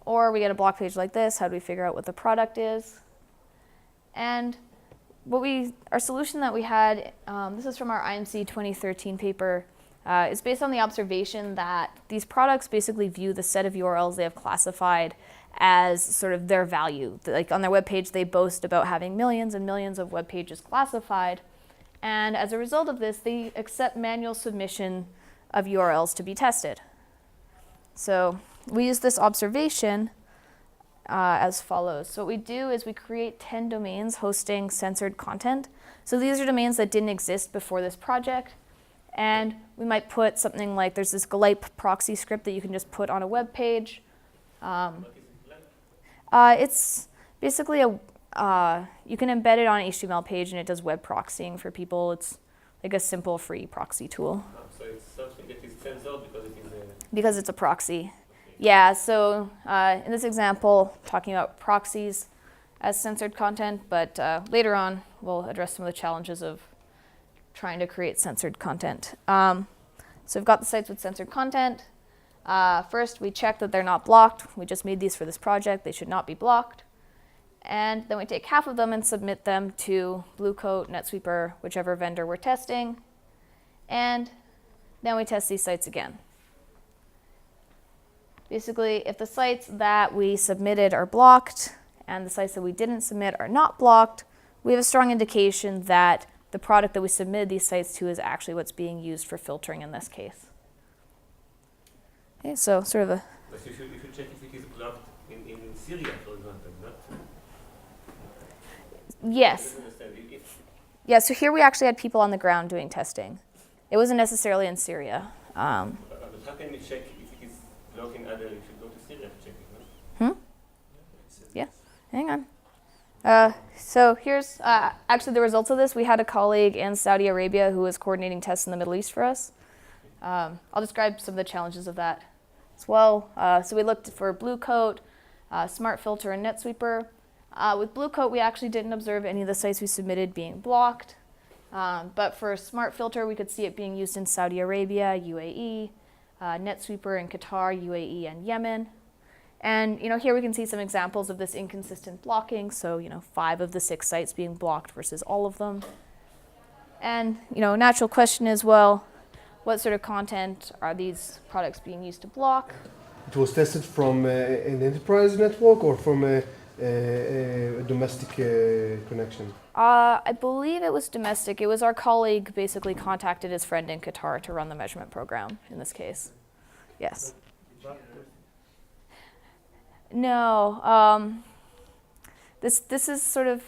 Or we get a block page like this. How do we figure out what the product is? And our solution that we had, this is from our IMC 2013 paper, is based on the observation that these products basically view the set of URLs they have classified as sort of their value. Like on their web page, they boast about having millions and millions of web pages classified. And as a result of this, they accept manual submission of URLs to be tested. So we use this observation as follows. So what we do is we create 10 domains hosting censored content. So these are domains that didn't exist before this project. And we might put something like, there's this Gleip proxy script that you can just put on a web page. It's basically you can embed it on an HTML page and it does web proxying for people. It's like a simple free proxy tool. So it's something that is censored because it is a... Because it's a proxy. Yeah, so in this example, talking about proxies as censored content, but later on we'll address some of the challenges of trying to create censored content. So we've got the sites with censored content. First, we check that they're not blocked. We just made these for this project. They should not be blocked. And then we take half of them and submit them to Blue Coat, NetSweeper, whichever vendor we're testing. And then we test these sites again. Basically, if the sites that we submitted are blocked and the sites that we didn't submit are not blocked, we have a strong indication that the product that we submitted these sites to is actually what's being used for filtering in this case. Okay, so sort of a... But you should check if it is blocked in Syria, for example, not? Yes. Yeah, so here we actually had people on the ground doing testing. It wasn't necessarily in Syria. But how can you check if it is blocked in other? You should go to Syria to check it, no? Yeah, hang on. So here's actually the results of this. We had a colleague in Saudi Arabia who was coordinating tests in the Middle East for us. I'll describe some of the challenges of that. as well. So we looked for Blue Coat, Smart Filter, and NetSweeper. With Blue Coat, we actually didn't observe any of the sites we submitted being blocked. But for Smart Filter, we could see it being used in Saudi Arabia, UAE, NetSweeper in Qatar, UAE, and Yemen. And here we can see some examples of this inconsistent blocking. So 5 of the 6 sites being blocked versus all of them. And a natural question is, well, what sort of content are these products being used to block? It was tested from an enterprise network or from a domestic connection? I believe it was domestic. It was our colleague basically contacted his friend in Qatar to run the measurement program in this case. Yes. No. This is sort of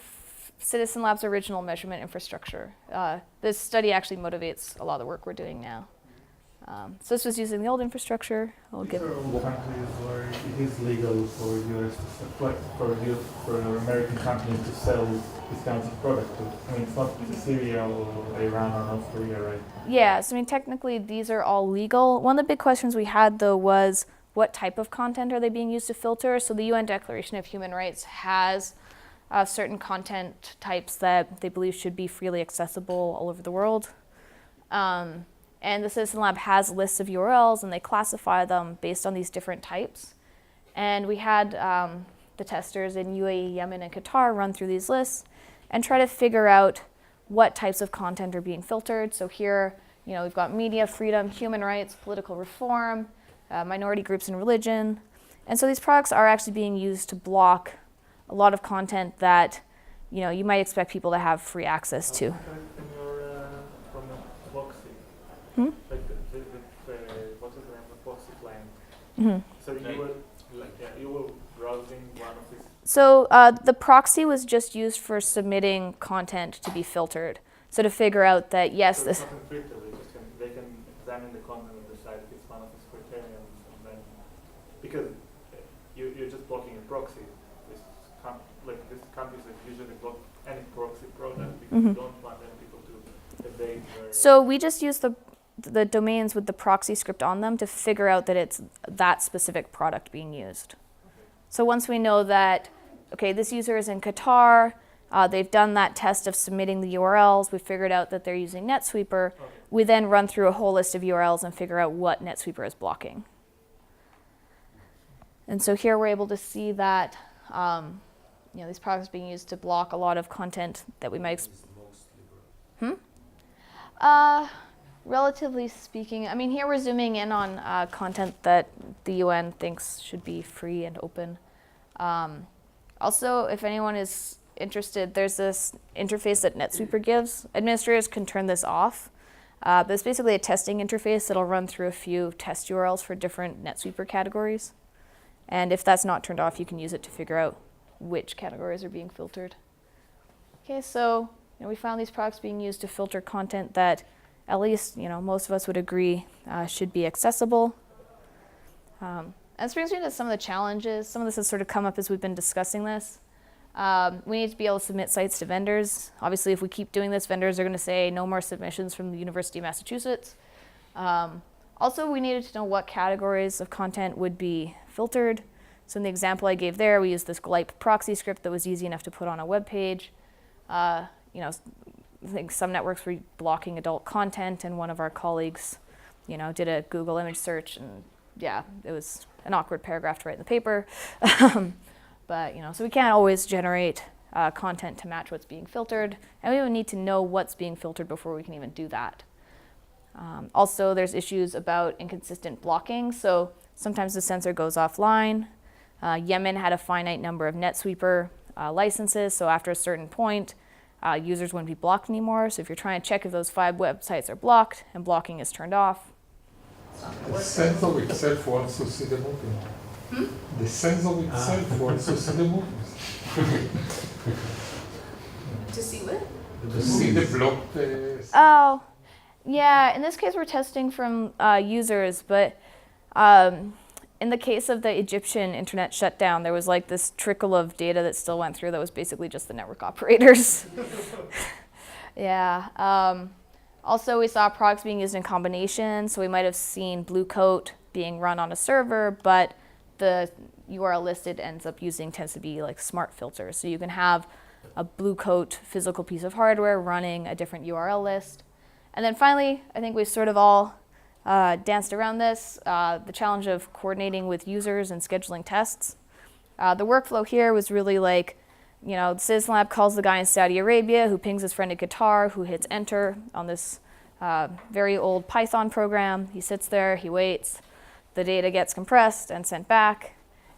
Citizen Lab's original measurement infrastructure. This study actually motivates a lot of the work we're doing now. So this was using the old infrastructure. These are all countries where it is legal for US for an American company to sell these kinds of products to. I mean, it's not Syria or Iran or North Korea, right? Yeah, so technically these are all legal. One of the big questions we had though was what type of content are they being used to filter? So the UN Declaration of Human Rights has certain content types that they believe should be freely accessible all over the world. And the Citizen Lab has lists of URLs and they classify them based on these different types. And we had the testers in UAE, Yemen, and Qatar run through these lists and try to figure out what types of content are being filtered. So here, we've got media freedom, human rights, political reform, minority groups and religion. And so these products are actually being used to block a lot of content that, you might expect people to have free access to. From a proxy. Hmm? Like what is the name of the proxy client? Mm-hmm. So you were browsing one of these. So the proxy was just used for submitting content to be filtered. So to figure out that, yes, So this... it's not encrypted, they can examine the content and decide if it's one of these criteria, and then, because you're just blocking a proxy. These companies that usually block any proxy product because Mm-hmm. you don't want any people to evade their... So we just use the domains with the proxy script on them to figure out that it's that specific product being used. So once we know that, okay, this user is in Qatar, they've done that test of submitting the URLs, we figured out that they're using NetSweeper, we then run through a whole list of URLs and figure out what NetSweeper is blocking. And so here we're able to see that these products are being used to block a lot of content that we might... Relatively speaking, here we're zooming in on content that the UN thinks should be free and open. Also, if anyone is interested, there's this interface that NetSweeper gives. Administrators can turn this off, but it's basically a testing interface that'll run through a few test URLs for different NetSweeper categories. And if that's not turned off, you can use it to figure out which categories are being filtered. Okay, so we found these products being used to filter content that at least most of us would agree should be accessible. And this brings me to some of the challenges. Some of this has sort of come up as we've been discussing this. We need to be able to submit sites to vendors. Obviously, if we keep doing this, vendors are going to say no more submissions from the University of Massachusetts. Also, we needed to know what categories of content would be filtered. So in the example I gave there, we used this GLIPE proxy script that was easy enough to put on a web page. I think some networks were blocking adult content, and one of our colleagues, did a Google image search, and yeah, it was an awkward paragraph to write in the paper. But so we can't always generate content to match what's being filtered, and we would need to know what's being filtered before we can even do that. Also, there's issues about inconsistent blocking. So sometimes the sensor goes offline. Yemen had a finite number of NetSweeper licenses, so after a certain point, users wouldn't be blocked anymore. So if you're trying to check if those 5 websites are blocked and blocking is turned off. The sensor itself wants to see the movie. The sensor itself wants to see the movie. To see what? To see the blocked... Oh, yeah. In this case, we're testing from users, but in the case of the Egyptian internet shutdown, there was like this trickle of data that still went through that was basically just the network operators. Yeah. Also, we saw products being used in combination, so we might have seen Blue Coat being run on a server, but the URL list it ends up using tends to be like smart filters. So you can have a blue coat physical piece of hardware running a different URL list. And then finally, I think we've sort of all danced around this, the challenge of coordinating with users and scheduling tests. The workflow here was really like, the Citizen Lab calls the guy in Saudi Arabia who pings his friend in Qatar, who hits enter on this very old Python program. He sits there, he waits, the data gets compressed and sent back.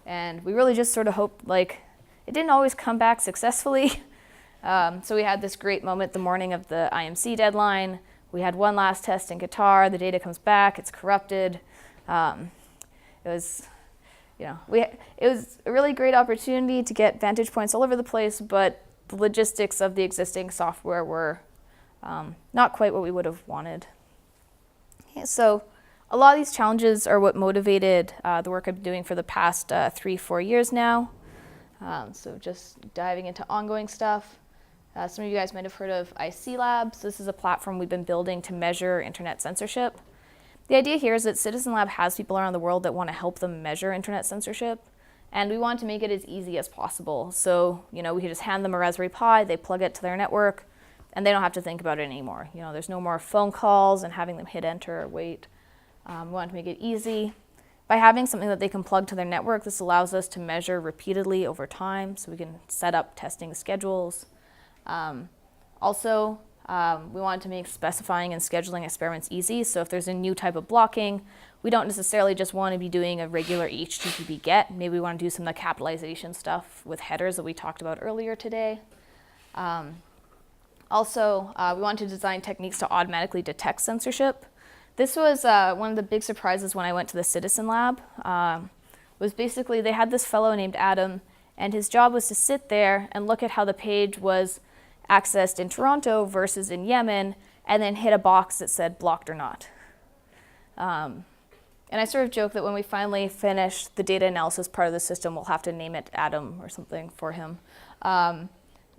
And we really just sort of hoped, like, it didn't always come back successfully. So we had this great moment the morning of the IMC deadline. We had one last test in Qatar, the data comes back, it's corrupted. It was a really great opportunity to get vantage points all over the place, but the logistics of the existing software were not quite what we would have wanted. Okay, so a lot of these challenges are what motivated the work I've been doing for the past 3-4 years now. So just diving into ongoing stuff. Some of you guys might have heard of IC Labs. This is a platform we've been building to measure internet censorship. The idea here is that Citizen Lab has people around the world that want to help them measure internet censorship, and we want to make it as easy as possible. So, we can just hand them a Raspberry Pi, they plug it to their network, and they don't have to think about it anymore. There's no more phone calls and having them hit enter or wait. We want to make it easy. By having something that they can plug to their network, this allows us to measure repeatedly over time, so we can set up testing schedules. Also, we wanted to make specifying and scheduling experiments easy. So if there's a new type of blocking, we don't necessarily just want to be doing a regular HTTP GET. Maybe we want to do some of the capitalization stuff with headers that we talked about earlier today. Also, we wanted to design techniques to automatically detect censorship. This was one of the big surprises when I went to the Citizen Lab. Was basically they had this fellow named Adam, and his job was to sit there and look at how the page was accessed in Toronto versus in Yemen, and then hit a box that said blocked or not. And I sort of joke that when we finally finish the data analysis part of the system, we'll have to name it Adam or something for him.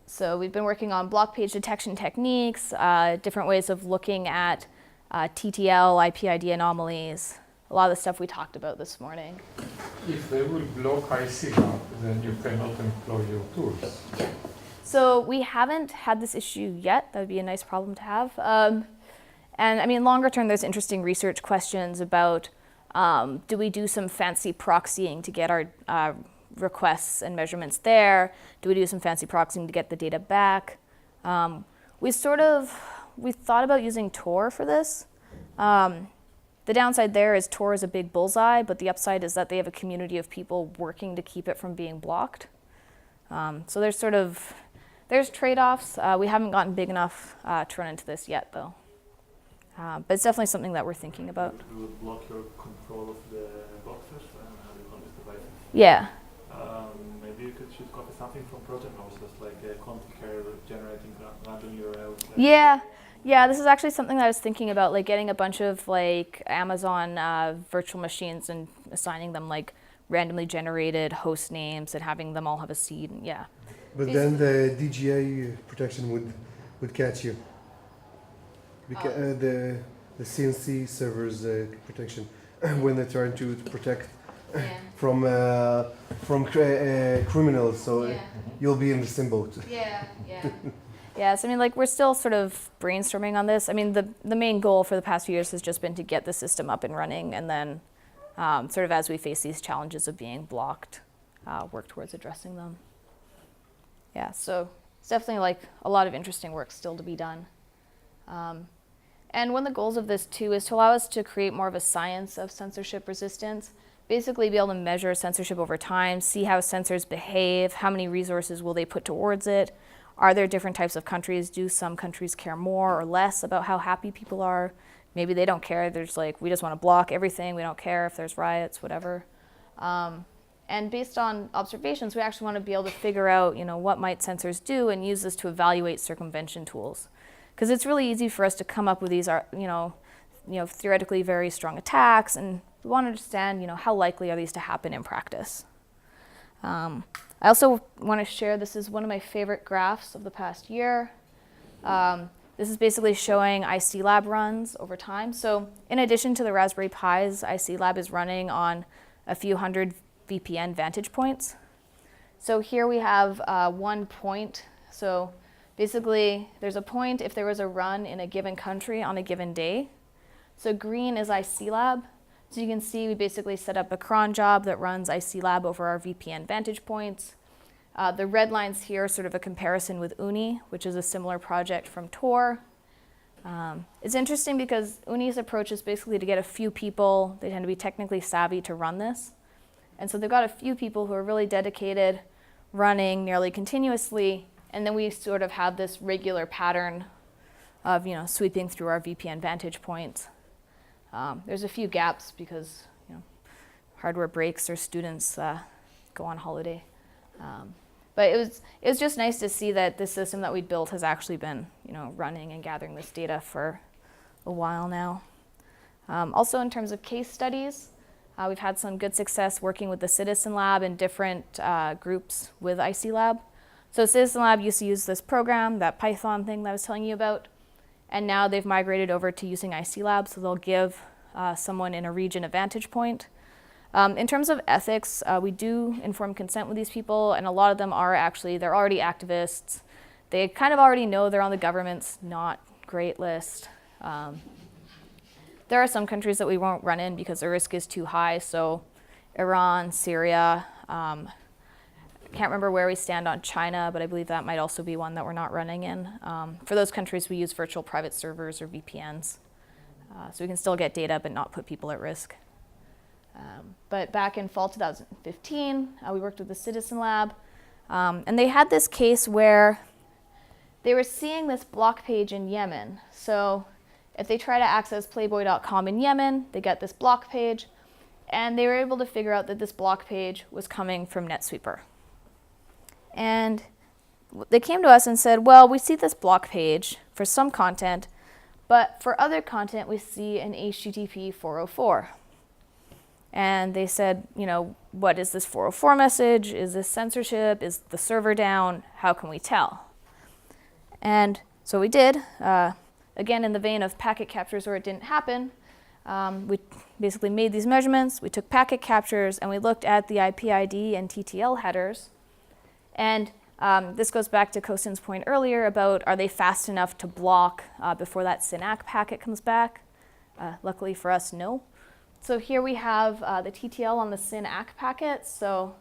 So we've been working on block page detection techniques, different ways of looking at TTL, IPID anomalies, a lot of the stuff we talked about this morning. If they will block ICLab, then you cannot employ your tools. Yeah. So we haven't had this issue yet. That would be a nice problem to have. And I mean, longer term, there's interesting research questions about do we do some fancy proxying to get our requests and measurements there? Do we do some fancy proxying to get the data back? We thought about using Tor for this. The downside there is Tor is a big bullseye, but the upside is that they have a community of people working to keep it from being blocked. So there's trade-offs. We haven't gotten big enough to run into this yet, though. But it's definitely something that we're thinking about. It will block your control of the boxes and how you call these devices. Yeah. Maybe you should copy something from Project Notes, just like a config generating random URLs. Yeah, this is actually something that I was thinking about, like getting a bunch of like Amazon virtual machines and assigning them like randomly generated host names and having them all have a seed. And yeah. But then the DGA protection would catch you. Because the CNC servers protection when they're trying to protect from criminals, so you'll be in the same boat. Yeah. Yes, I mean, like we're still sort of brainstorming on this. I mean, the main goal for the past few years has just been to get the system up and running, and then sort of as we face these challenges of being blocked, work towards addressing them. Yeah, so it's definitely like a lot of interesting work still to be done. And one of the goals of this too is to allow us to create more of a science of censorship resistance. Basically be able to measure censorship over time, see how censors behave, how many resources will they put towards it. Are there different types of countries? Do some countries care more or less about how happy people are? Maybe they don't care. They're just like, we just want to block everything. We don't care if there's riots, whatever. And based on observations, we actually want to be able to figure out, what might censors do and use this to evaluate circumvention tools. Because it's really easy for us to come up with these, theoretically very strong attacks, and we want to understand, how likely are these to happen in practice. I also want to share, this is one of my favorite graphs of the past year. This is basically showing IC Lab runs over time. So in addition to the Raspberry Pis, IC Lab is running on a few hundred VPN vantage points. So here we have 1 point. So basically, there's a point if there was a run in a given country on a given day. So green is IC Lab. So you can see we basically set up a cron job that runs IC Lab over our VPN vantage points. The red lines here are sort of a comparison with Uni, which is a similar project from Tor. It's interesting because Uni's approach is basically to get a few people, they tend to be technically savvy to run this. And so they've got a few people who are really dedicated, running nearly continuously, and then we sort of have this regular pattern of sweeping through our VPN vantage points. There's a few gaps because hardware breaks or students go on holiday. But it was just nice to see that the system that we built has actually been running and gathering this data for a while now. Also in terms of case studies, we've had some good success working with the Citizen Lab and different groups with IC Lab. So Citizen Lab used to use this program, that Python thing that I was telling you about, and now they've migrated over to using IC Lab, so they'll give someone in a region a vantage point. In terms of ethics, we do informed consent with these people, and a lot of them are they're already activists. They kind of already know they're on the government's not great list. There are some countries that we won't run in because the risk is too high, so Iran, Syria, I can't remember where we stand on China, but I believe that might also be one that we're not running in. For those countries, we use virtual private servers or VPNs, so we can still get data but not put people at risk. But back in fall 2015, we worked with the Citizen Lab, and they had this case where they were seeing this block page in Yemen. So if they try to access playboy.com in Yemen, they get this block page, and they were able to figure out that this block page was coming from NetSweeper. And they came to us and said, well, we see this block page for some content, but for other content, we see an HTTP 404. And they said, what is this 404 message? Is this censorship? Is the server down? How can we tell? And so we did. Again, in the vein of packet captures where it didn't happen, we basically made these measurements. We took packet captures, and we looked at the IP ID and TTL headers. And this goes back to Kosin's point earlier about are they fast enough to block before that SYNAC packet comes back? Luckily for us, no. So here we have the TTL on the SYNAC packet. So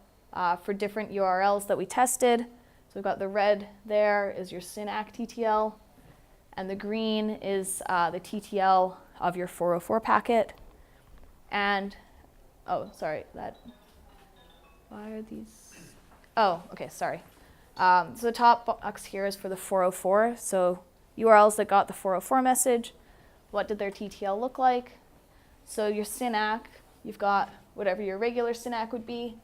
for different URLs that we tested, so we've got the red there is your SYNAC TTL, and the green is the TTL of your 404 packet. And, oh, sorry, why are these? Oh, okay, sorry. So the top box here is for the 404. So URLs that got the 404 message, what did their TTL look like? So your SYNAC, you've got whatever your regular SYNAC would be,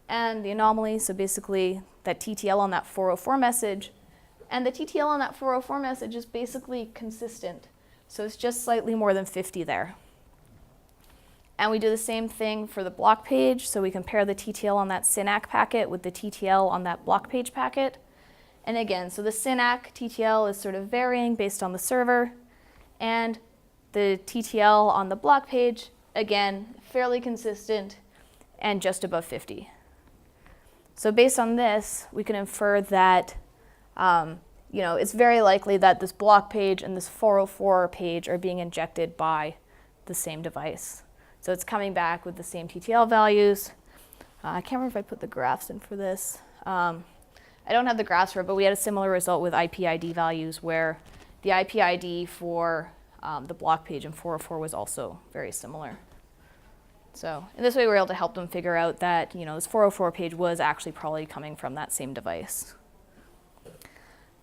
and the anomaly, so basically that TTL on that 404 message. And the TTL on that 404 message is basically consistent. So it's just slightly more than 50 there. And we do the same thing for the block page. So we compare the TTL on that SYNAC packet with the TTL on that block page packet. And again, so the SYNAC TTL is sort of varying based on the server. And the TTL on the block page, again, fairly consistent and just above 50. So based on this, we can infer that it's very likely that this block page and this 404 page are being injected by the same device. So it's coming back with the same TTL values. I can't remember if I put the graphs in for this. I don't have the graphs for it, but we had a similar result with IP ID values where the IP ID for the block page in 404 was also very similar. So in this way, we were able to help them figure out that this 404 page was actually probably coming from that same device.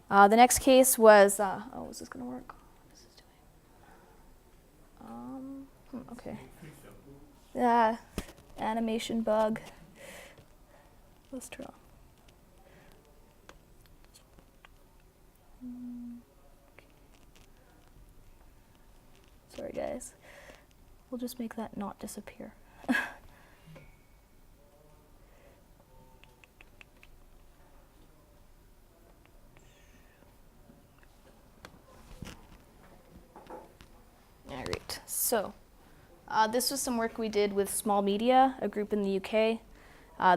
The next case was, is this going to work? What is this doing? Okay. Yeah, animation bug. Let's try. Sorry, guys. We'll just make that not disappear. right, so this was some work we did with Small Media, a group in the UK.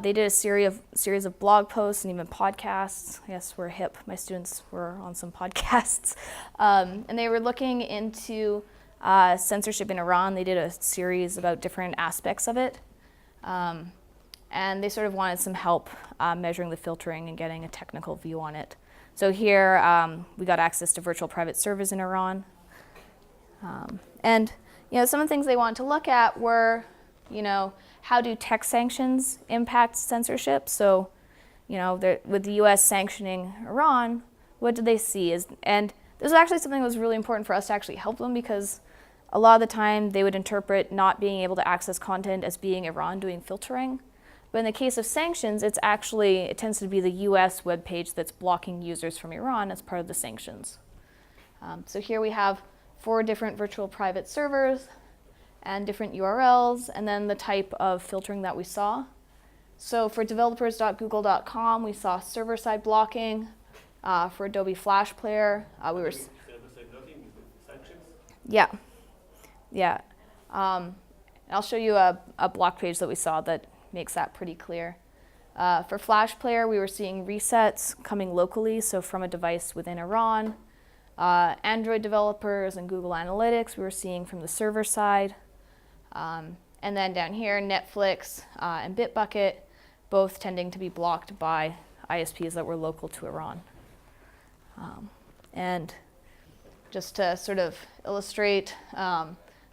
They did a series of blog posts and even podcasts. I guess we're hip. My students were on some podcasts. And they were looking into censorship in Iran. They did a series about different aspects of it. And they sort of wanted some help measuring the filtering and getting a technical view on it. So here we got access to virtual private servers in Iran. And some of the things they wanted to look at were, how do tech sanctions impact censorship? So, with the U.S. sanctioning Iran, what did they see? And this was actually something that was really important for us to actually help them, because a lot of the time they would interpret not being able to access content as being Iran doing filtering. But in the case of sanctions, it tends to be the U.S. web page that's blocking users from Iran as part of the sanctions. So here we have 4 different virtual private servers and different URLs, and then the type of filtering that we saw. So for developers.google.com, we saw server-side blocking. For Adobe Flash Player, we were... Server-side blocking is the sanctions? Yeah. I'll show you a block page that we saw that makes that pretty clear. For Flash Player, we were seeing resets coming locally, so from a device within Iran. Android developers and Google Analytics, we were seeing from the server side. And then down here, Netflix and Bitbucket, both tending to be blocked by ISPs that were local to Iran. And just to sort of illustrate,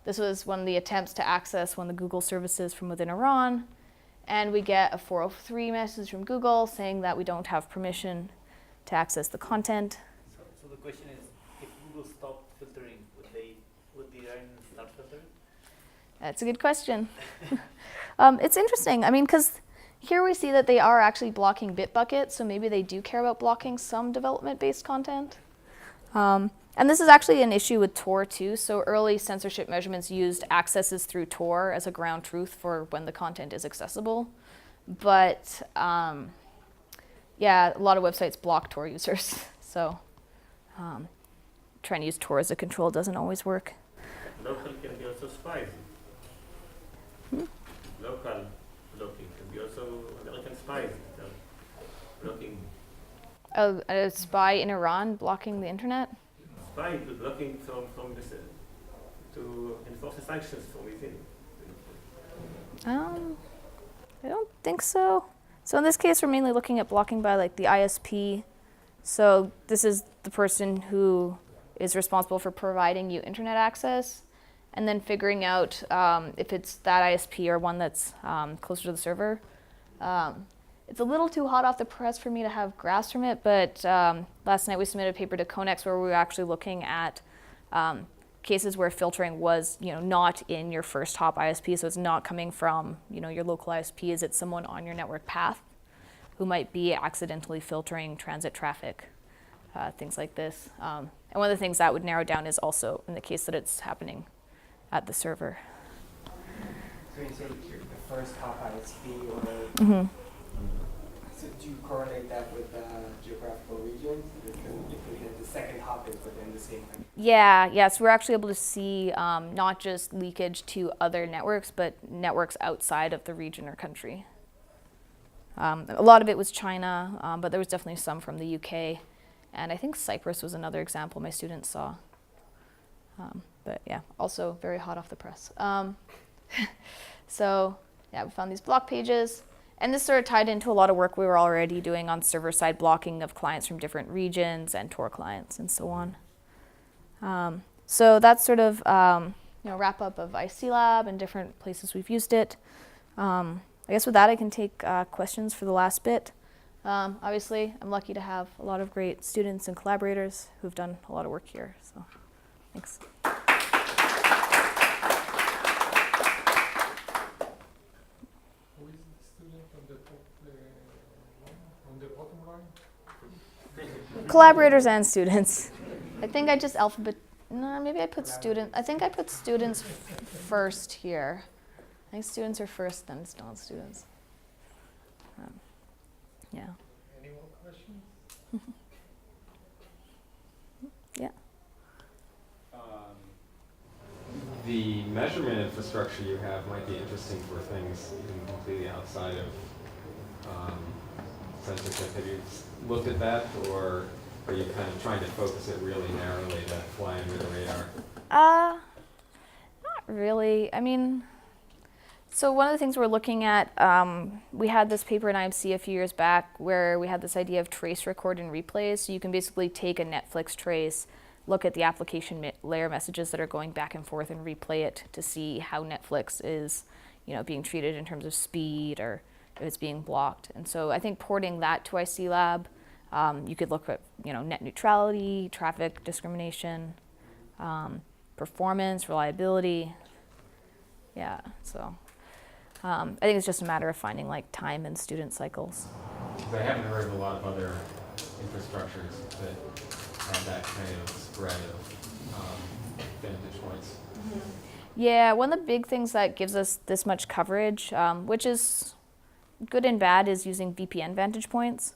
this was one of the attempts to access one of the Google services from within Iran. And we get a 403 message from Google saying that we don't have permission to access the content. So the question is, if Google stopped filtering, would the Iran start filtering? That's a good question. It's interesting. Because here we see that they are actually blocking Bitbucket, so maybe they do care about blocking some development-based content. And this is actually an issue with Tor too. So early censorship measurements used accesses through Tor as a ground truth for when the content is accessible. But a lot of websites block Tor users. So trying to use Tor as a control doesn't always work. Local can be also spies. Local blocking can be also American spies blocking. Oh, a spy in Iran blocking the internet? Spy blocking from this to enforce the sanctions from within. I don't think so. So in this case, we're mainly looking at blocking by the ISP. So this is the person who is responsible for providing you internet access, and then figuring out if it's that ISP or one that's closer to the server. It's a little too hot off the press for me to have graphs from it, but last night we submitted a paper to Conex where we were actually looking at cases where filtering was, not in your first hop ISP, so it's not coming from, your local ISP. Is it someone on your network path who might be accidentally filtering transit traffic, things like this. And one of the things that would narrow down is also in the case that it's happening at the server. So you say you're the first hop ISP, or so do you correlate that with geographical regions? If the second hop is within the same country? Yes, we're actually able to see not just leakage to other networks, but networks outside of the region or country. A lot of it was China, but there was definitely some from the UK. And I think Cyprus was another example my students saw. But also very hot off the press. So we found these block pages. And this sort of tied into a lot of work we were already doing on server-side blocking of clients from different regions and Tor clients and so on. So that's sort of wrap up of IC Lab and different places we've used it. I guess with that I can take questions for the last bit. Obviously, I'm lucky to have a lot of great students and collaborators who've done a lot of work here. So thanks. Collaborators and students. I think I just maybe I put student. I think I put students first here. I think students are first, then it's non-students. Any more questions? Yeah. The measurement infrastructure you have might be interesting for things even completely outside of censorship. Have you looked at that, or are you kind of trying to focus it really narrowly to fly under the radar? Not really. I mean, so one of the things we're looking at, we had this paper in IMC a few years back where we had this idea of trace, record, and replay. So you can basically take a Netflix trace, look at the application layer messages that are going back and forth, and replay it to see how Netflix is, being treated in terms of speed, or if it's being blocked. And so I think porting that to IC Lab, you could look at, net neutrality, traffic discrimination, performance, reliability. Yeah, so I think it's just a matter of finding like time and student cycles. I haven't heard of a lot of other infrastructures that have that kind of spread of vantage points. Mm-hmm. Yeah, one of the big things that gives us this much coverage, which is good and bad, is using VPN vantage points.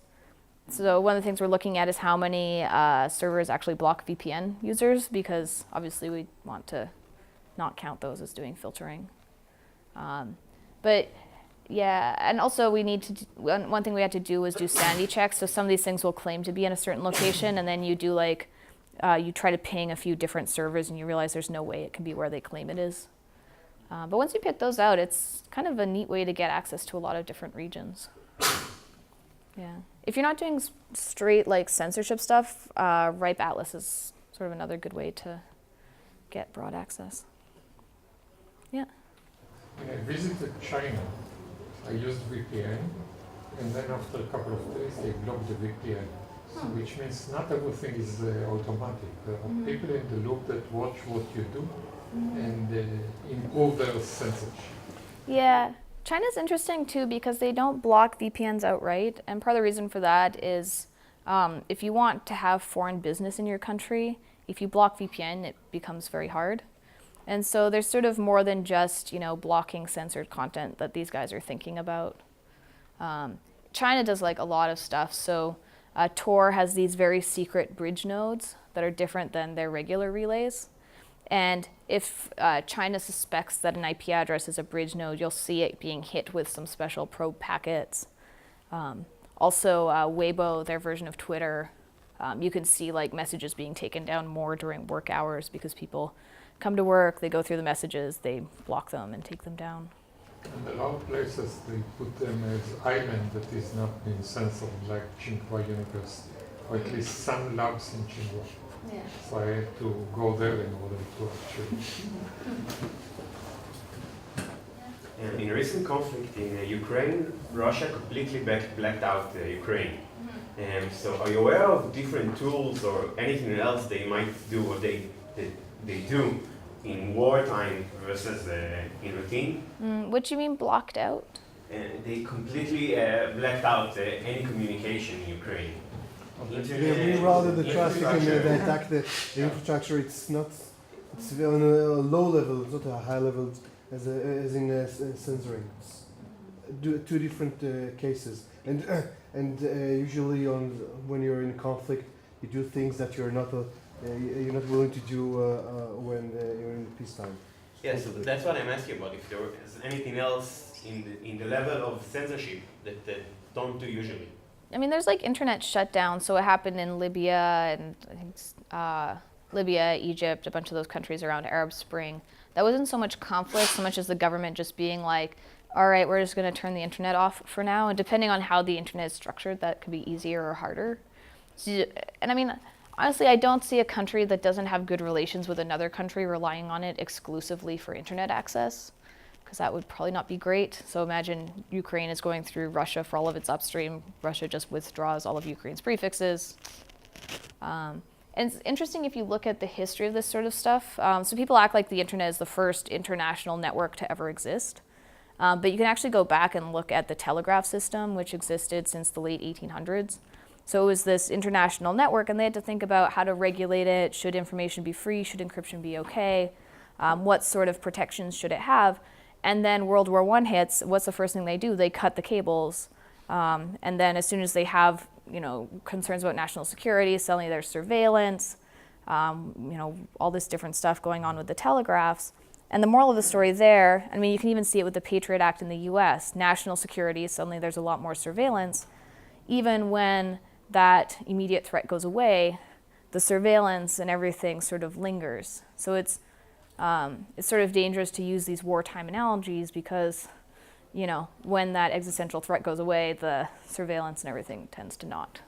So one of the things we're looking at is how many servers actually block VPN users, because obviously we want to not count those as doing filtering. But yeah, and also we need to, one thing we had to do was do sanity checks. So some of these things will claim to be in a certain location, and then you do like, you try to ping a few different servers and you realize there's no way it can be where they claim it is. But once you pick those out, it's kind of a neat way to get access to a lot of different regions. Yeah. If you're not doing straight like censorship stuff, Ripe Atlas is sort of another good way to get broad access. Yeah. When I visited China, I used VPN, and then after a couple of days they blocked the VPN, which means not everything is automatic. There are people in the loop that watch what you do and improve their censorship. Yeah. China's interesting too because they don't block VPNs outright, and part of the reason for that is if you want to have foreign business in your country, if you block VPN, it becomes very hard. And so there's sort of more than just, blocking censored content that these guys are thinking about. China does like a lot of stuff. So Tor has these very secret bridge nodes that are different than their regular relays. And if China suspects that an IP address is a bridge node, you'll see it being hit with some special probe packets. Also, Weibo, their version of Twitter, you can see like messages being taken down more during work hours because people come to work, they go through the messages, they block them and take them down. And a lot of places they put them as island that is not being censored, like Tsinghua University, or at least some labs in Tsinghua. Yeah. So I had to go there in order to actually. In a recent conflict in Ukraine, Russia completely blacked out Ukraine. So are you aware of different tools or anything else they might do or they do in wartime versus in routine? What do you mean blocked out? They completely blacked out any communication in Ukraine. They rerouted the traffic and they attack the infrastructure. It's on a low level, it's not a high level as in censoring. It's two different cases. And usually when you're in conflict, you do things that you're not willing to do when you're in peacetime. Yeah, so that's what I'm asking about. If there is anything else in the level of censorship that don't do usually. I mean, there's like internet shutdowns. So it happened in Libya and I think Libya, Egypt, a bunch of those countries around Arab Spring. That wasn't so much conflict, so much as the government just being like, all right, we're just going to turn the internet off for now. And depending on how the internet is structured, that could be easier or harder. So, and I mean, honestly, I don't see a country that doesn't have good relations with another country relying on it exclusively for internet access, because that would probably not be great. So imagine Ukraine is going through Russia for all of its upstream. Russia just withdraws all of Ukraine's prefixes. And it's interesting if you look at the history of this sort of stuff. So people act like the internet is the first international network to ever exist. But you can actually go back and look at the telegraph system, which existed since the late 1800s. So it was this international network, and they had to think about how to regulate it. Should information be free? Should encryption be okay? What sort of protections should it have? And then World War I hits. What's the first thing they do? They cut the cables. And then as soon as they have concerns about national security, suddenly there's surveillance, all this different stuff going on with the telegraphs. And the moral of the story there, I mean, you can even see it with the Patriot Act in the US. National security, suddenly there's a lot more surveillance. Even when that immediate threat goes away, the surveillance and everything sort of lingers. So it's sort of dangerous to use these wartime analogies because, you know, when that existential threat goes away, the surveillance and everything tends to not.